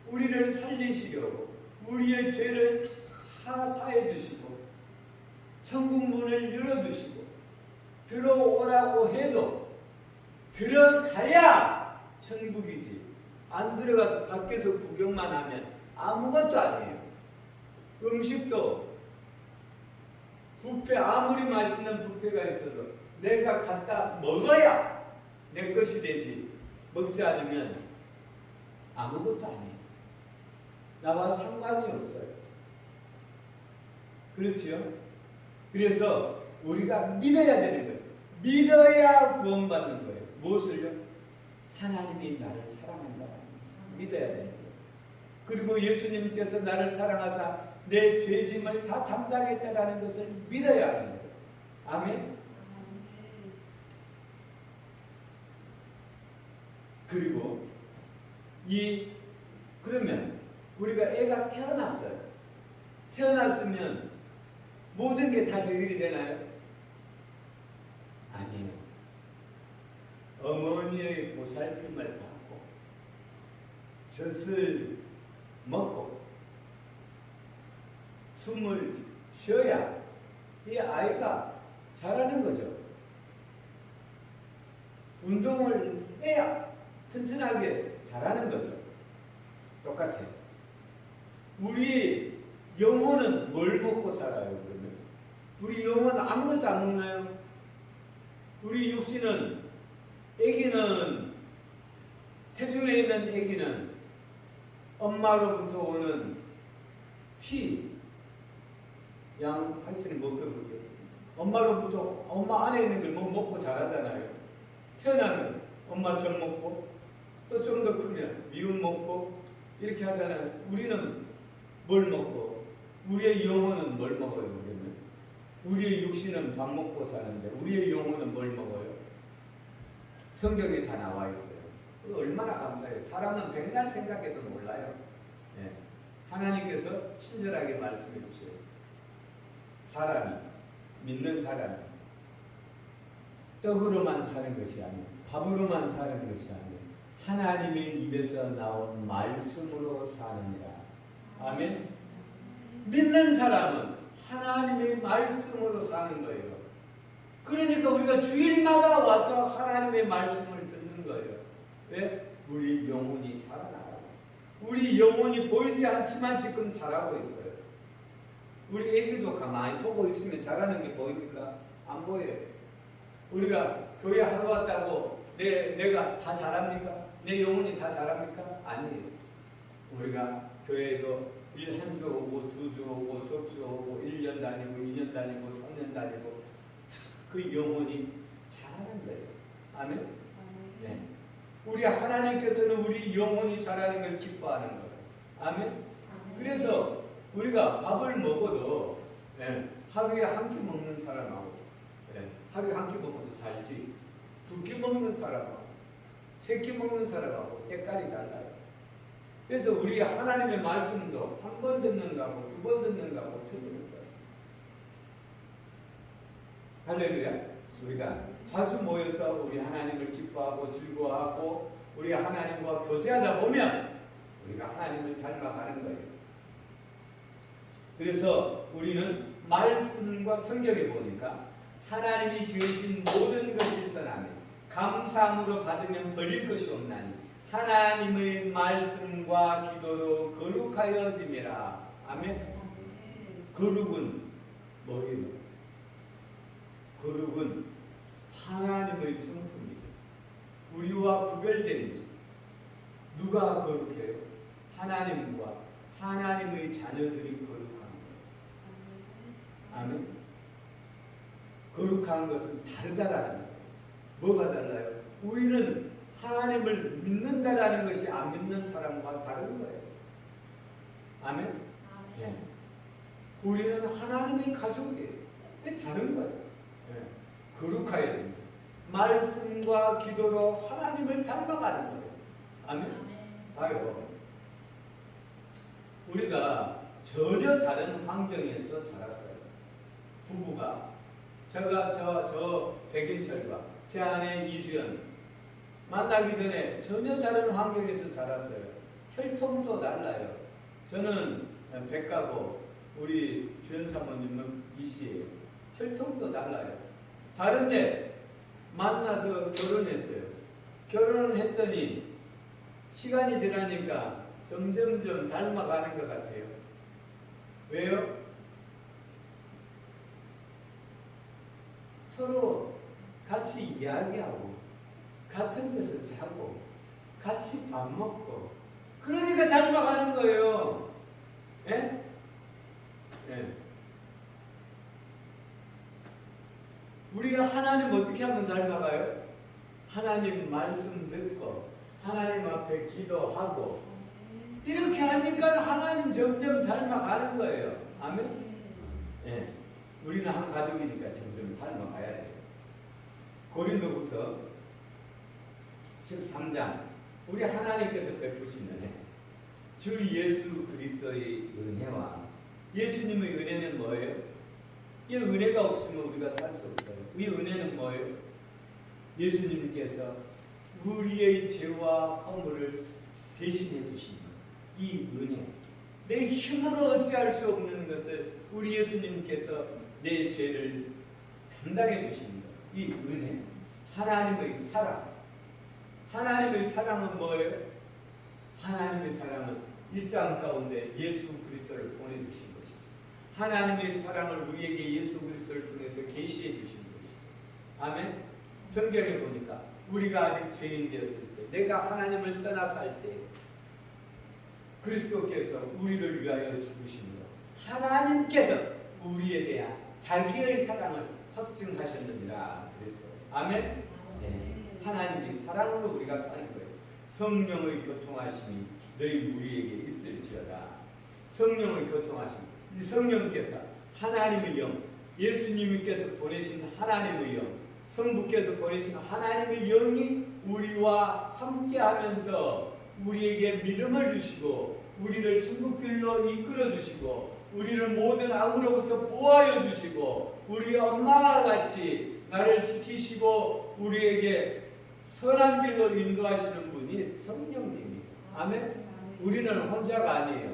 우리를 살리시려고 우리의 죄를 다 사해 주시고 천국 문을 열어주시고 들어오라고 해도 들어가야 천국이지, 안 들어가서 밖에서 구경만 하면 아무것도 아니에요. 음식도 뷔페, 아무리 맛있는 뷔페가 있어도 내가 갖다 먹어야 내 것이 되지, 먹지 않으면 아무것도 아니에요. 나와 상관이 없어요. 그렇지요? 그래서 우리가 믿어야 되는 거예요. 믿어야 구원받는 거예요. 무엇을요? 하나님이 나를 사랑한다는 것을 믿어야 되는 거예요. 그리고 예수님께서 나를 사랑하사 내 죄짐을 다 담당했다라는 것을 믿어야 하는 거예요. 아멘. 그리고 그러면 우리가 애가 태어났어요. 태어났으면 모든 게 다 해결이 되나요? 아니에요. 어머니의 보살핌을 받고 젖을 먹고 숨을 쉬어야 이 아이가 자라는 거죠. 운동을 해야 튼튼하게 자라는 거죠. 똑같아요. 우리 영혼은 뭘 먹고 살아요, 그러면? 우리 영혼은 아무것도 안 먹나요? 우리 육신은, 아기는, 태중에 있는 아기는 엄마로부터 오는 피, 하여튼 먹거든요. 엄마로부터, 엄마 안에 있는 걸 먹고 자라잖아요. 태어나면 엄마 젖 먹고, 또 좀 더 크면 미움 먹고, 이렇게 하잖아요. 우리는 뭘 먹고, 우리의 영혼은 뭘 먹어요, 그러면? 우리의 육신은 밥 먹고 사는데, 우리의 영혼은 뭘 먹어요? 성경에 다 나와 있어요. 얼마나 감사해요. 사람은 백날 생각해도 몰라요. 네. 하나님께서 친절하게 말씀해 주세요. 사람이, 믿는 사람이 떡으로만 사는 것이 아니고 밥으로만 사는 것이 아니고 하나님의 입에서 나온 말씀으로 사느니라. 아멘. 믿는 사람은 하나님의 말씀으로 사는 거예요. 그러니까 우리가 주일마다 와서 하나님의 말씀을 듣는 거예요. 왜? 우리 영혼이 자라나요. 우리 영혼이 보이지 않지만 지금 자라고 있어요. 우리 애기도 가만히 보고 있으면 자라는 게 보입니까? 안 보여요. 우리가 교회 하러 왔다고 내가 다 자랍니까? 내 영혼이 다 자랍니까? 아니에요. 우리가 교회에도 1주 오고 2주 오고 석주 오고 1년 다니고 2년 다니고 3년 다니고 그 영혼이 자라는 거예요. 아멘? 네. 우리 하나님께서는 우리 영혼이 자라는 걸 기뻐하는 거예요. 아멘? 그래서 우리가 밥을 먹어도 하루에 한 끼 먹는 사람하고 하루에 한 끼 먹어도 살지, 2끼 먹는 사람하고 3끼 먹는 사람하고 때깔이 달라요. 그래서 우리 하나님의 말씀도 한 번 듣는 거하고 2번 듣는 거하고 틀리는 거예요. 할렐루야. 우리가 자주 모여서 우리 하나님을 기뻐하고 즐거워하고 우리 하나님과 교제하다 보면 우리가 하나님을 닮아가는 거예요. 그래서 우리는 말씀과 성경에 보니까 하나님이 지으신 모든 것이 선하니 감사함으로 받으면 버릴 것이 없나니 하나님의 말씀과 기도로 거룩하여짐이라. 아멘. 거룩은 뭐예요? 거룩은 하나님의 성품이죠. 우리와 구별된 누가 거룩해요? 하나님과 하나님의 자녀들이 거룩한 거예요. 아멘. 거룩한 것은 다르다라는 거예요. 뭐가 달라요? 우리는 하나님을 믿는다라는 것이 안 믿는 사람과 다른 거예요. 아멘? 예. 우리는 하나님의 가족이에요. 다른 거예요. 예. 거룩해야 됩니다. 말씀과 기도로 하나님을 닮아가는 거예요. 아멘? 봐요. 우리가 전혀 다른 환경에서 자랐어요. 부부가 저 백인철과 제 아내 이주연 만나기 전에 전혀 다른 환경에서 자랐어요. 혈통도 달라요. 저는 백가고 우리 주연 사모님은 이씨예요. 혈통도 달라요. 다른데 만나서 결혼했어요. 결혼을 했더니 시간이 지나니까 점점점 닮아가는 것 같아요. 왜요? 서로 같이 이야기하고 같은 데서 자고 같이 밥 먹고 그러니까 닮아가는 거예요. 예? 예. 우리가 하나님 어떻게 하면 닮아가요? 하나님 말씀 듣고 하나님 앞에 기도하고 이렇게 하니까 하나님 점점 닮아가는 거예요. 아멘? 예. 우리는 한 가족이니까 점점 닮아가야 돼요. 고린도후서 13장 우리 하나님께서 베푸시는 주 예수 그리스도의 은혜와 예수님의 은혜는 뭐예요? 이 은혜가 없으면 우리가 살 수 없어요. 이 은혜는 뭐예요? 예수님께서 우리의 죄와 허물을 대신해 주신 이 은혜. 내 힘으로 어찌할 수 없는 것을 우리 예수님께서 내 죄를 담당해 주십니다. 이 은혜. 하나님의 사랑. 하나님의 사랑은 뭐예요? 하나님의 사랑은 이 땅 가운데 예수 그리스도를 보내주신 것이죠. 하나님의 사랑을 우리에게 예수 그리스도를 통해서 계시해 주신 것이죠. 아멘. 성경에 보니까 우리가 아직 죄인 되었을 때, 내가 하나님을 떠나 살 때, 그리스도께서 우리를 위하여 죽으십니다. 하나님께서 우리에 대한 자기의 사랑을 확증하셨느니라 그랬어요. 아멘. 네. 하나님의 사랑으로 우리가 사는 거예요. 성령의 교통하심이 너희 우리에게 있을지어다. 성령의 교통하심. 이 성령께서 하나님의 영, 예수님께서 보내신 하나님의 영, 성부께서 보내신 하나님의 영이 우리와 함께하면서 우리에게 믿음을 주시고 우리를 천국길로 이끌어 주시고 우리를 모든 악으로부터 보호하여 주시고 우리 엄마와 같이 나를 지키시고 우리에게 선한 길로 인도하시는 분이 성령님입니다. 아멘. 우리는 혼자가 아니에요.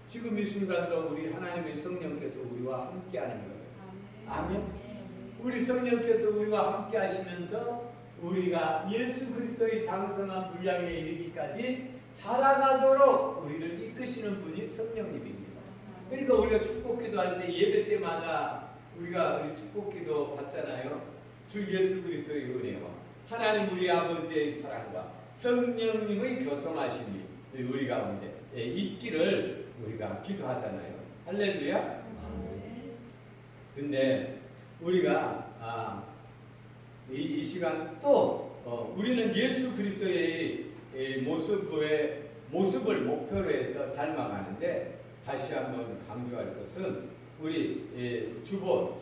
지금 이 순간도 우리 하나님의 성령께서 우리와 함께하는 거예요. 아멘. 우리 성령께서 우리와 함께 하시면서 우리가 예수 그리스도의 장성한 분량에 이르기까지 자라나도록 우리를 이끄시는 분이 성령님입니다. 그러니까 우리가 축복기도 할 때 예배 때마다 우리가 우리 축복기도 받잖아요. 주 예수 그리스도의 은혜와 하나님 우리 아버지의 사랑과 성령님의 교통하심이 우리 가운데 있기를 우리가 기도하잖아요. 할렐루야. 근데 우리가 이 시간 또 우리는 예수 그리스도의 모습을 목표로 해서 닮아가는데 다시 한번 강조할 것은 우리 주보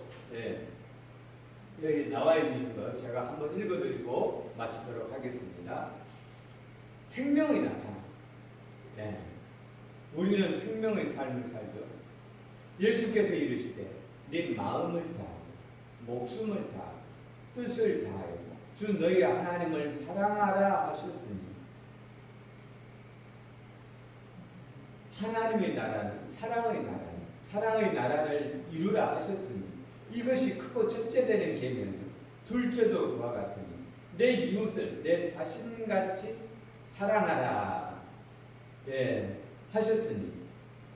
여기 나와 있는 거 제가 한번 읽어드리고 마치도록 하겠습니다. 생명의 나타남. 우리는 생명의 삶을 살죠. 예수께서 이르시되 네 마음을 다하고 목숨을 다하고 뜻을 다하여 주 너희 하나님을 사랑하라 하셨으니 하나님의 나라는 사랑의 나라를 이루라 하셨으니 이것이 크고 첫째 되는 계명은 둘째도 그와 같으니 내 이웃을 내 자신같이 사랑하라 하셨으니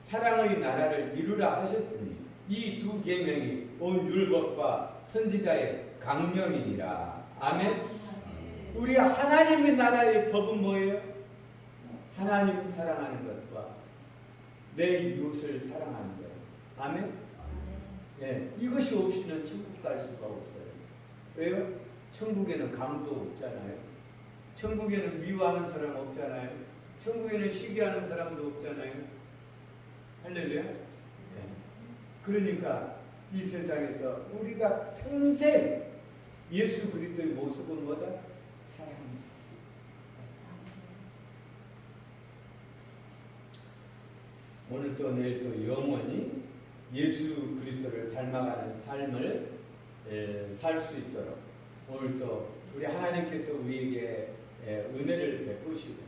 사랑의 나라를 이루라 하셨으니 이 두 계명이 온 율법과 선지자의 강령이니라. 아멘. 우리 하나님의 나라의 법은 뭐예요? 하나님 사랑하는 것과 내 이웃을 사랑하는 거예요. 아멘. 이것이 없이는 천국 갈 수가 없어요. 왜요? 천국에는 강도 없잖아요. 천국에는 미워하는 사람 없잖아요. 천국에는 시기하는 사람도 없잖아요. 할렐루야. 그러니까 이 세상에서 우리가 평생 예수 그리스도의 모습은 뭐다? 사랑입니다. 오늘 또 내일 또 영원히 예수 그리스도를 닮아가는 삶을 살 수 있도록 오늘 또 우리 하나님께서 우리에게 은혜를 베푸시고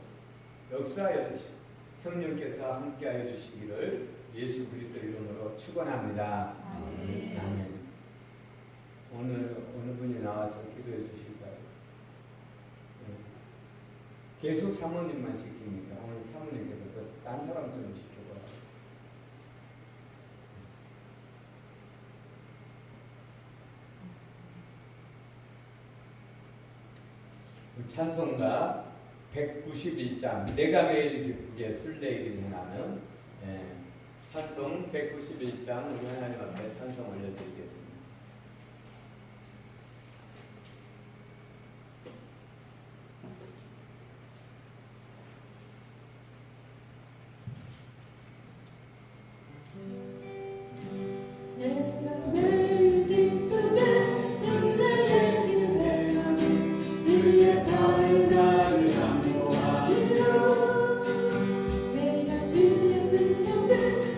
역사하여 주시고 성령께서 함께하여 주시기를 예수 그리스도 이름으로 축원합니다. 아멘. 오늘 어느 분이 나와서 기도해 주실까요? 계속 사모님만 시킵니까? 오늘 사모님께서 또 딴 사람 좀 시켜보라. 찬송가 191장 내가 매일 기쁘게 술래기를 행하는 찬송 191장 우리 하나님 앞에 찬송 올려드리겠습니다. 내가 매일 기쁘게 술래기를 행하는 주의 팔이 나를 안보하리라. 내가 주의 근육을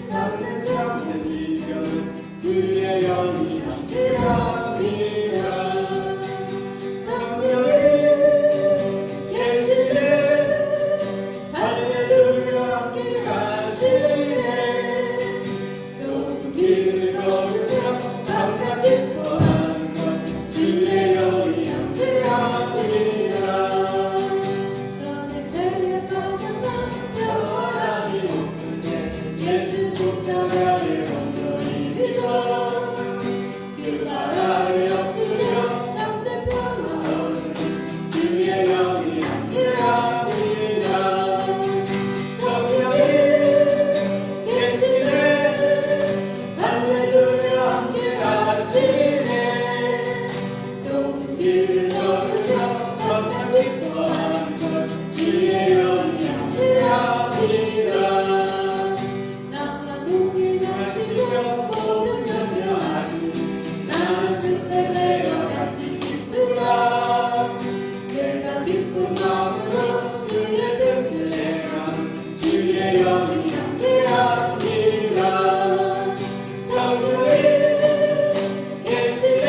닿는 자의 믿음을 주의 영이 함께하리라. 성령이 계시네 할렐루야 함께하시네. 좁은 길을 걸으며 밤낮 기뻐하는 것 주의 영이 함께하리라. 전에 죄에 빠져서 영원함이 없으네 예수 십자가의 온전히 믿어 그 말 아래 엎드려 참된 평화 얻는 주의 영이 함께하리라. 성령이 계시네 할렐루야 함께하시네. 좁은 길을 걸으며 밤낮 기뻐하는 것 주의 영이 함께하리라. 나와 동행하시며 모든 염려하시니 나는 숲의 새와 같이 기쁘라. 내가 기쁜 마음으로 주의 뜻을 행하는 주의 영이 함께하리라. 성령이 계시네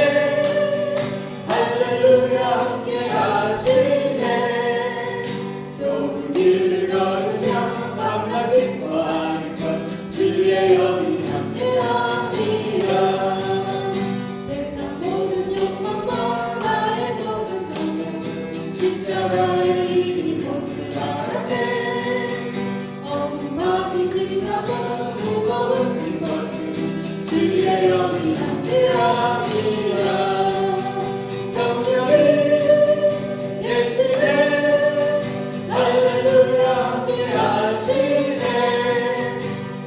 할렐루야 함께하시네. 좁은 길을 걸으며 밤낮 기뻐하는 것 주의 영이 함께하리라. 세상 모든 욕망과 나의 모든 정욕 십자가의 이미 못을 알았네. 어두운 밤이 지나고 무거운 짐 것은 주의 영이 함께하리라. 성령이 계시네 할렐루야 함께하시네.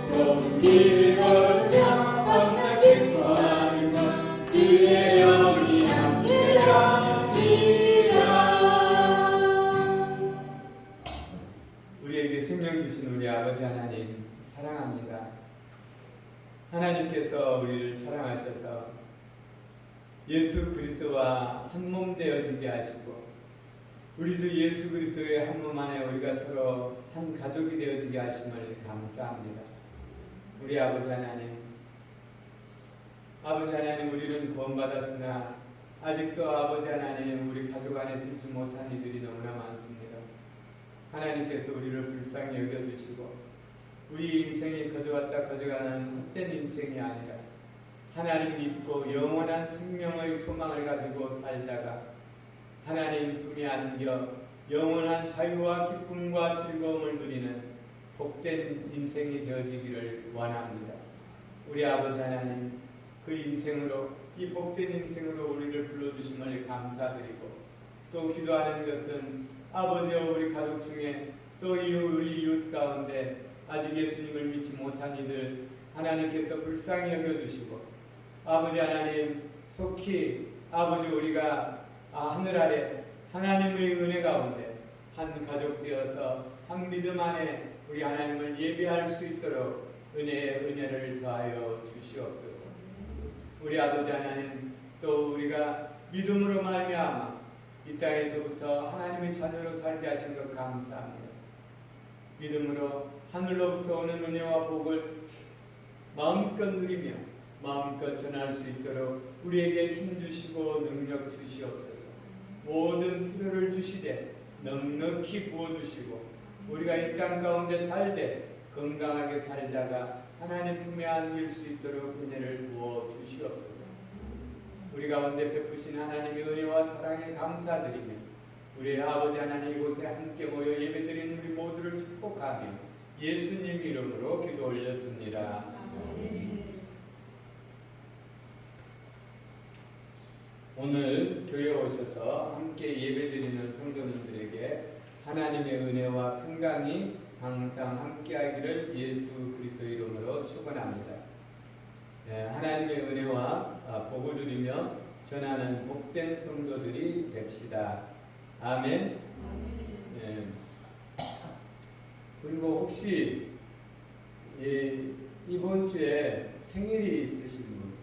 좁은 길을 걸으며 밤낮 기뻐하는 것 주의 영이 함께하리라. 우리에게 생명 주신 우리 아버지 하나님 사랑합니다. 하나님께서 우리를 사랑하셔서 예수 그리스도와 한 몸 되어지게 하시고 우리 주 예수 그리스도의 한 몸 안에 우리가 서로 한 가족이 되어지게 하심을 감사합니다. 우리 아버지 하나님 우리는 구원받았으나 아직도 아버지 하나님 우리 가족 안에 들지 못한 이들이 너무나 많습니다. 하나님께서 우리를 불쌍히 여겨주시고 우리 인생이 거저왔다 거저가는 헛된 인생이 아니라 하나님 믿고 영원한 생명의 소망을 가지고 살다가 하나님 품에 안겨 영원한 자유와 기쁨과 즐거움을 누리는 복된 인생이 되어지기를 원합니다. 우리 아버지 하나님 그 인생으로 이 복된 인생으로 우리를 불러주심을 감사드리고 또 기도하는 것은 아버지와 우리 가족 중에 또 우리 이웃 가운데 아직 예수님을 믿지 못한 이들 하나님께서 불쌍히 여겨주시고 아버지 하나님 속히 아버지 우리가 하늘 아래 하나님의 은혜 가운데 한 가족 되어서 한 믿음 안에 우리 하나님을 예배할 수 있도록 은혜를 더하여 주시옵소서. 우리 아버지 하나님, 또 우리가 믿음으로 말미암아 이 땅에서부터 하나님의 자녀로 살게 하신 것 감사합니다. 믿음으로 하늘로부터 오는 은혜와 복을 마음껏 누리며 마음껏 전할 수 있도록 우리에게 힘 주시고 능력 주시옵소서. 모든 필요를 주시되 넉넉히 부어주시고 우리가 이 땅 가운데 살되 건강하게 살다가 하나님 품에 안길 수 있도록 은혜를 부어 주시옵소서. 우리 가운데 베푸신 하나님의 은혜와 사랑에 감사드리며 우리 아버지 하나님 이곳에 함께 모여 예배드리는 우리 모두를 축복하며 예수님 이름으로 기도 올렸습니다. 오늘 교회에 오셔서 함께 예배드리는 성도님들에게 하나님의 은혜와 평강이 항상 함께하기를 예수 그리스도 이름으로 축원합니다. 하나님의 은혜와 복을 누리며 전하는 복된 성도들이 됩시다. 아멘. 그리고 혹시 이번 주에 생일이 있으신 분,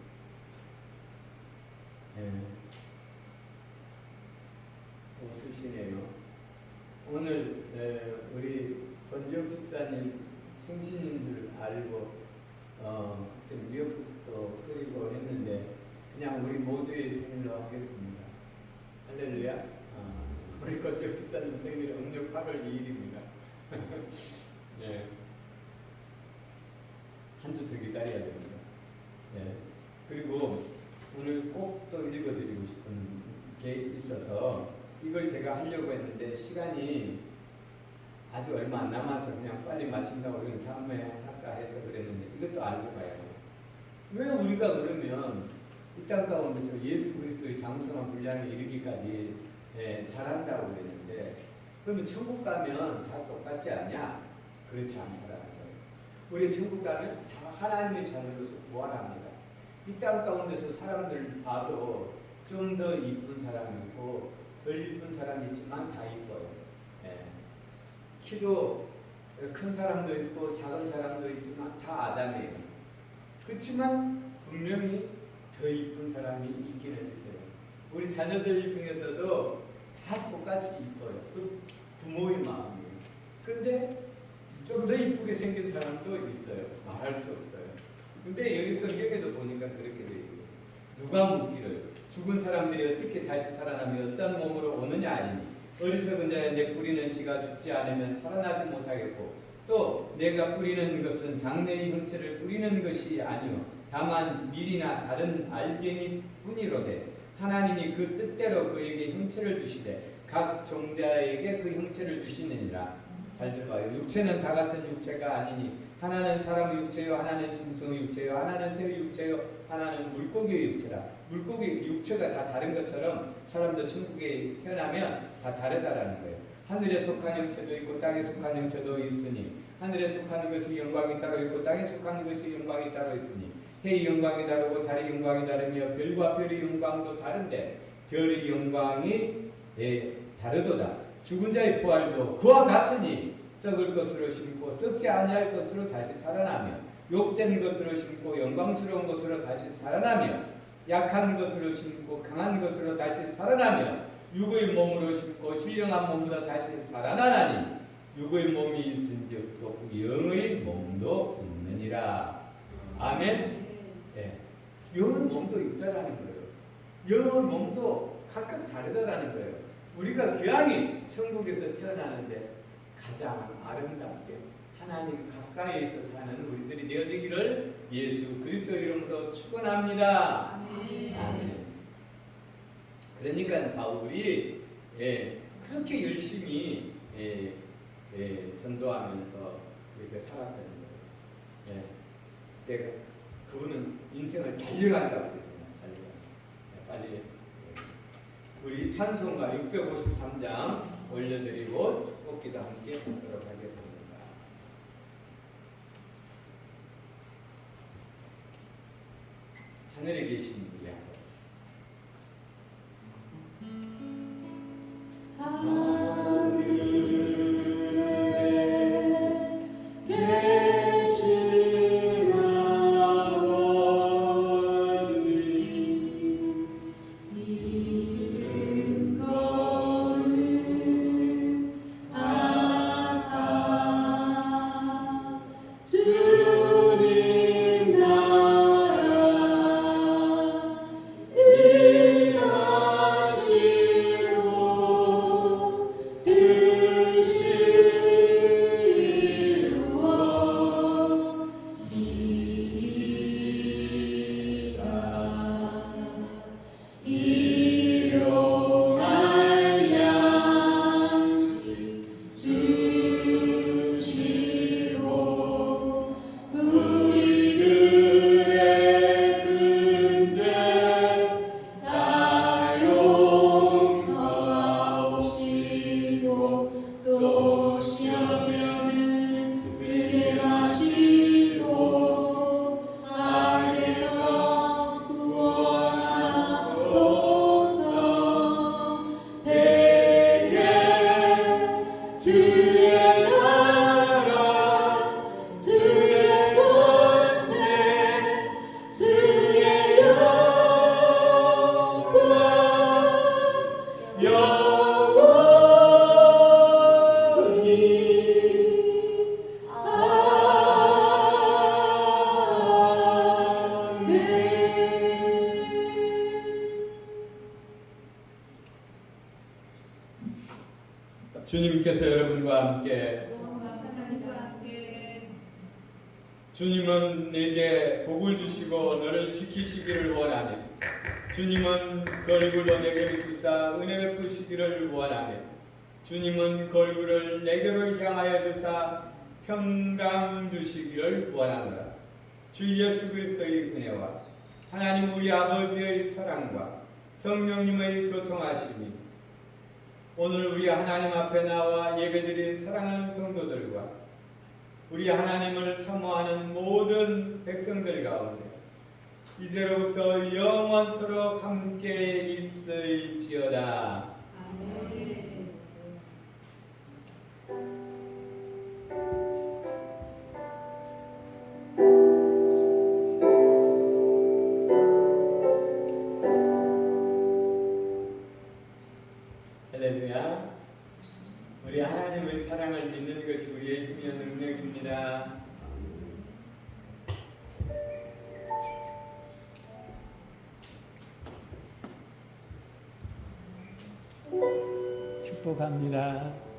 없으시네요. 오늘 우리 권지혁 집사님 생신인 줄 알고 미역국도 끓이고 했는데 그냥 우리 모두의 생일로 하겠습니다. 할렐루야. 우리 권지혁 집사님 생일은 음력 8월 2일입니다. 네. 한 주 더 기다려야 됩니다. 네. 그리고 오늘 꼭 또 읽어드리고 싶은 게 있어서 이걸 제가 하려고 했는데 시간이 아주 얼마 안 남아서 그냥 빨리 마친다고 그러면 다음에 할까 해서 그랬는데 이것도 알고 가야 돼요. 왜 우리가 그러면 이 땅 가운데서 예수 그리스도의 장성한 분량에 이르기까지 잘한다고 그랬는데 그러면 천국 가면 다 똑같지 않냐? 그렇지 않다라는 거예요. 우리 천국 가면 다 하나님의 자녀로서 부활합니다. 이 땅 가운데서 사람들 봐도 좀 더 이쁜 사람이 있고 덜 이쁜 사람이 있지만 다 이뻐요. 키도 큰 사람도 있고 작은 사람도 있지만 다 아담이에요. 그렇지만 분명히 더 이쁜 사람이 있기는 있어요. 우리 자녀들 중에서도 다 똑같이 이뻐요. 그 부모의 마음이에요. 근데 좀 더 이쁘게 생긴 사람도 있어요. 말할 수 없어요. 근데 여기 성경에도 보니까 그렇게 되어 있어요. 누가 묻기를 죽은 사람들이 어떻게 다시 살아나며 어떤 몸으로 오느냐 아니니 어리석은 자여 내 뿌리는 씨가 죽지 않으면 살아나지 못하겠고 또 내가 뿌리는 것은 장래의 형체를 뿌리는 것이 아니요 다만 밀이나 다른 알갱이 뿐이로되 하나님이 그 뜻대로 그에게 형체를 주시되 각 종자에게 그 형체를 주시느니라. 잘 들어봐요. 육체는 다 같은 육체가 아니니 하나는 사람의 육체요 하나는 짐승의 육체요 하나는 새의 육체요 하나는 물고기의 육체라. 물고기 육체가 다 다른 것처럼 사람도 천국에 태어나면 다 다르다라는 거예요. 하늘에 속한 형체도 있고 땅에 속한 형체도 있으니 하늘에 속한 것이 영광이 따로 있고 땅에 속한 것이 영광이 따로 있으니 해의 영광이 다르고 달의 영광이 다르며 별과 별의 영광도 다른데 별의 영광이 다르도다. 죽은 자의 부활도 그와 같으니 썩을 것으로 심고 썩지 아니할 것으로 다시 살아나며 욕된 것으로 심고 영광스러운 것으로 다시 살아나며 약한 것으로 심고 강한 것으로 다시 살아나며 육의 몸으로 심고 신령한 몸으로 다시 살아나나니 육의 몸이 있은즉 또 영의 몸도 있느니라. 아멘. 네. 영의 몸도 있다라는 거예요. 영의 몸도 각각 다르다라는 거예요. 우리가 귀하게 천국에서 태어나는데 가장 아름답게 하나님 가까이에서 사는 우리들이 되어지기를 예수 그리스도 이름으로 축원합니다. 아멘. 그러니까 바울이 그렇게 열심히 전도하면서 이렇게 살았다는 거예요. 내가 그분은 인생을 달려간다고 그랬잖아요. 빨리 우리 찬송가 653장 올려드리고 축복기도 함께 하도록 하겠습니다. 하늘에 계신 우리 아버지 주님께서 여러분과 함께 주님은 내게 복을 주시고 너를 지키시기를 원하네. 주님은 그 얼굴로 내게 주사 은혜 베푸시기를 원하네. 주님은 그 얼굴을 내게로 향하여 드사 평강 주시기를 원하노라. 주 예수 그리스도의 은혜와 하나님 우리 아버지의 사랑과 성령님의 교통하심이 오늘 우리 하나님 앞에 나와 예배드린 사랑하는 성도들과 우리 하나님을 사모하는 모든 백성들 가운데 이제로부터 영원토록 함께 있을지어다. 아멘. 할렐루야. 우리 하나님의 사랑을 믿는 것이 우리의 힘이요 능력입니다. 축복합니다.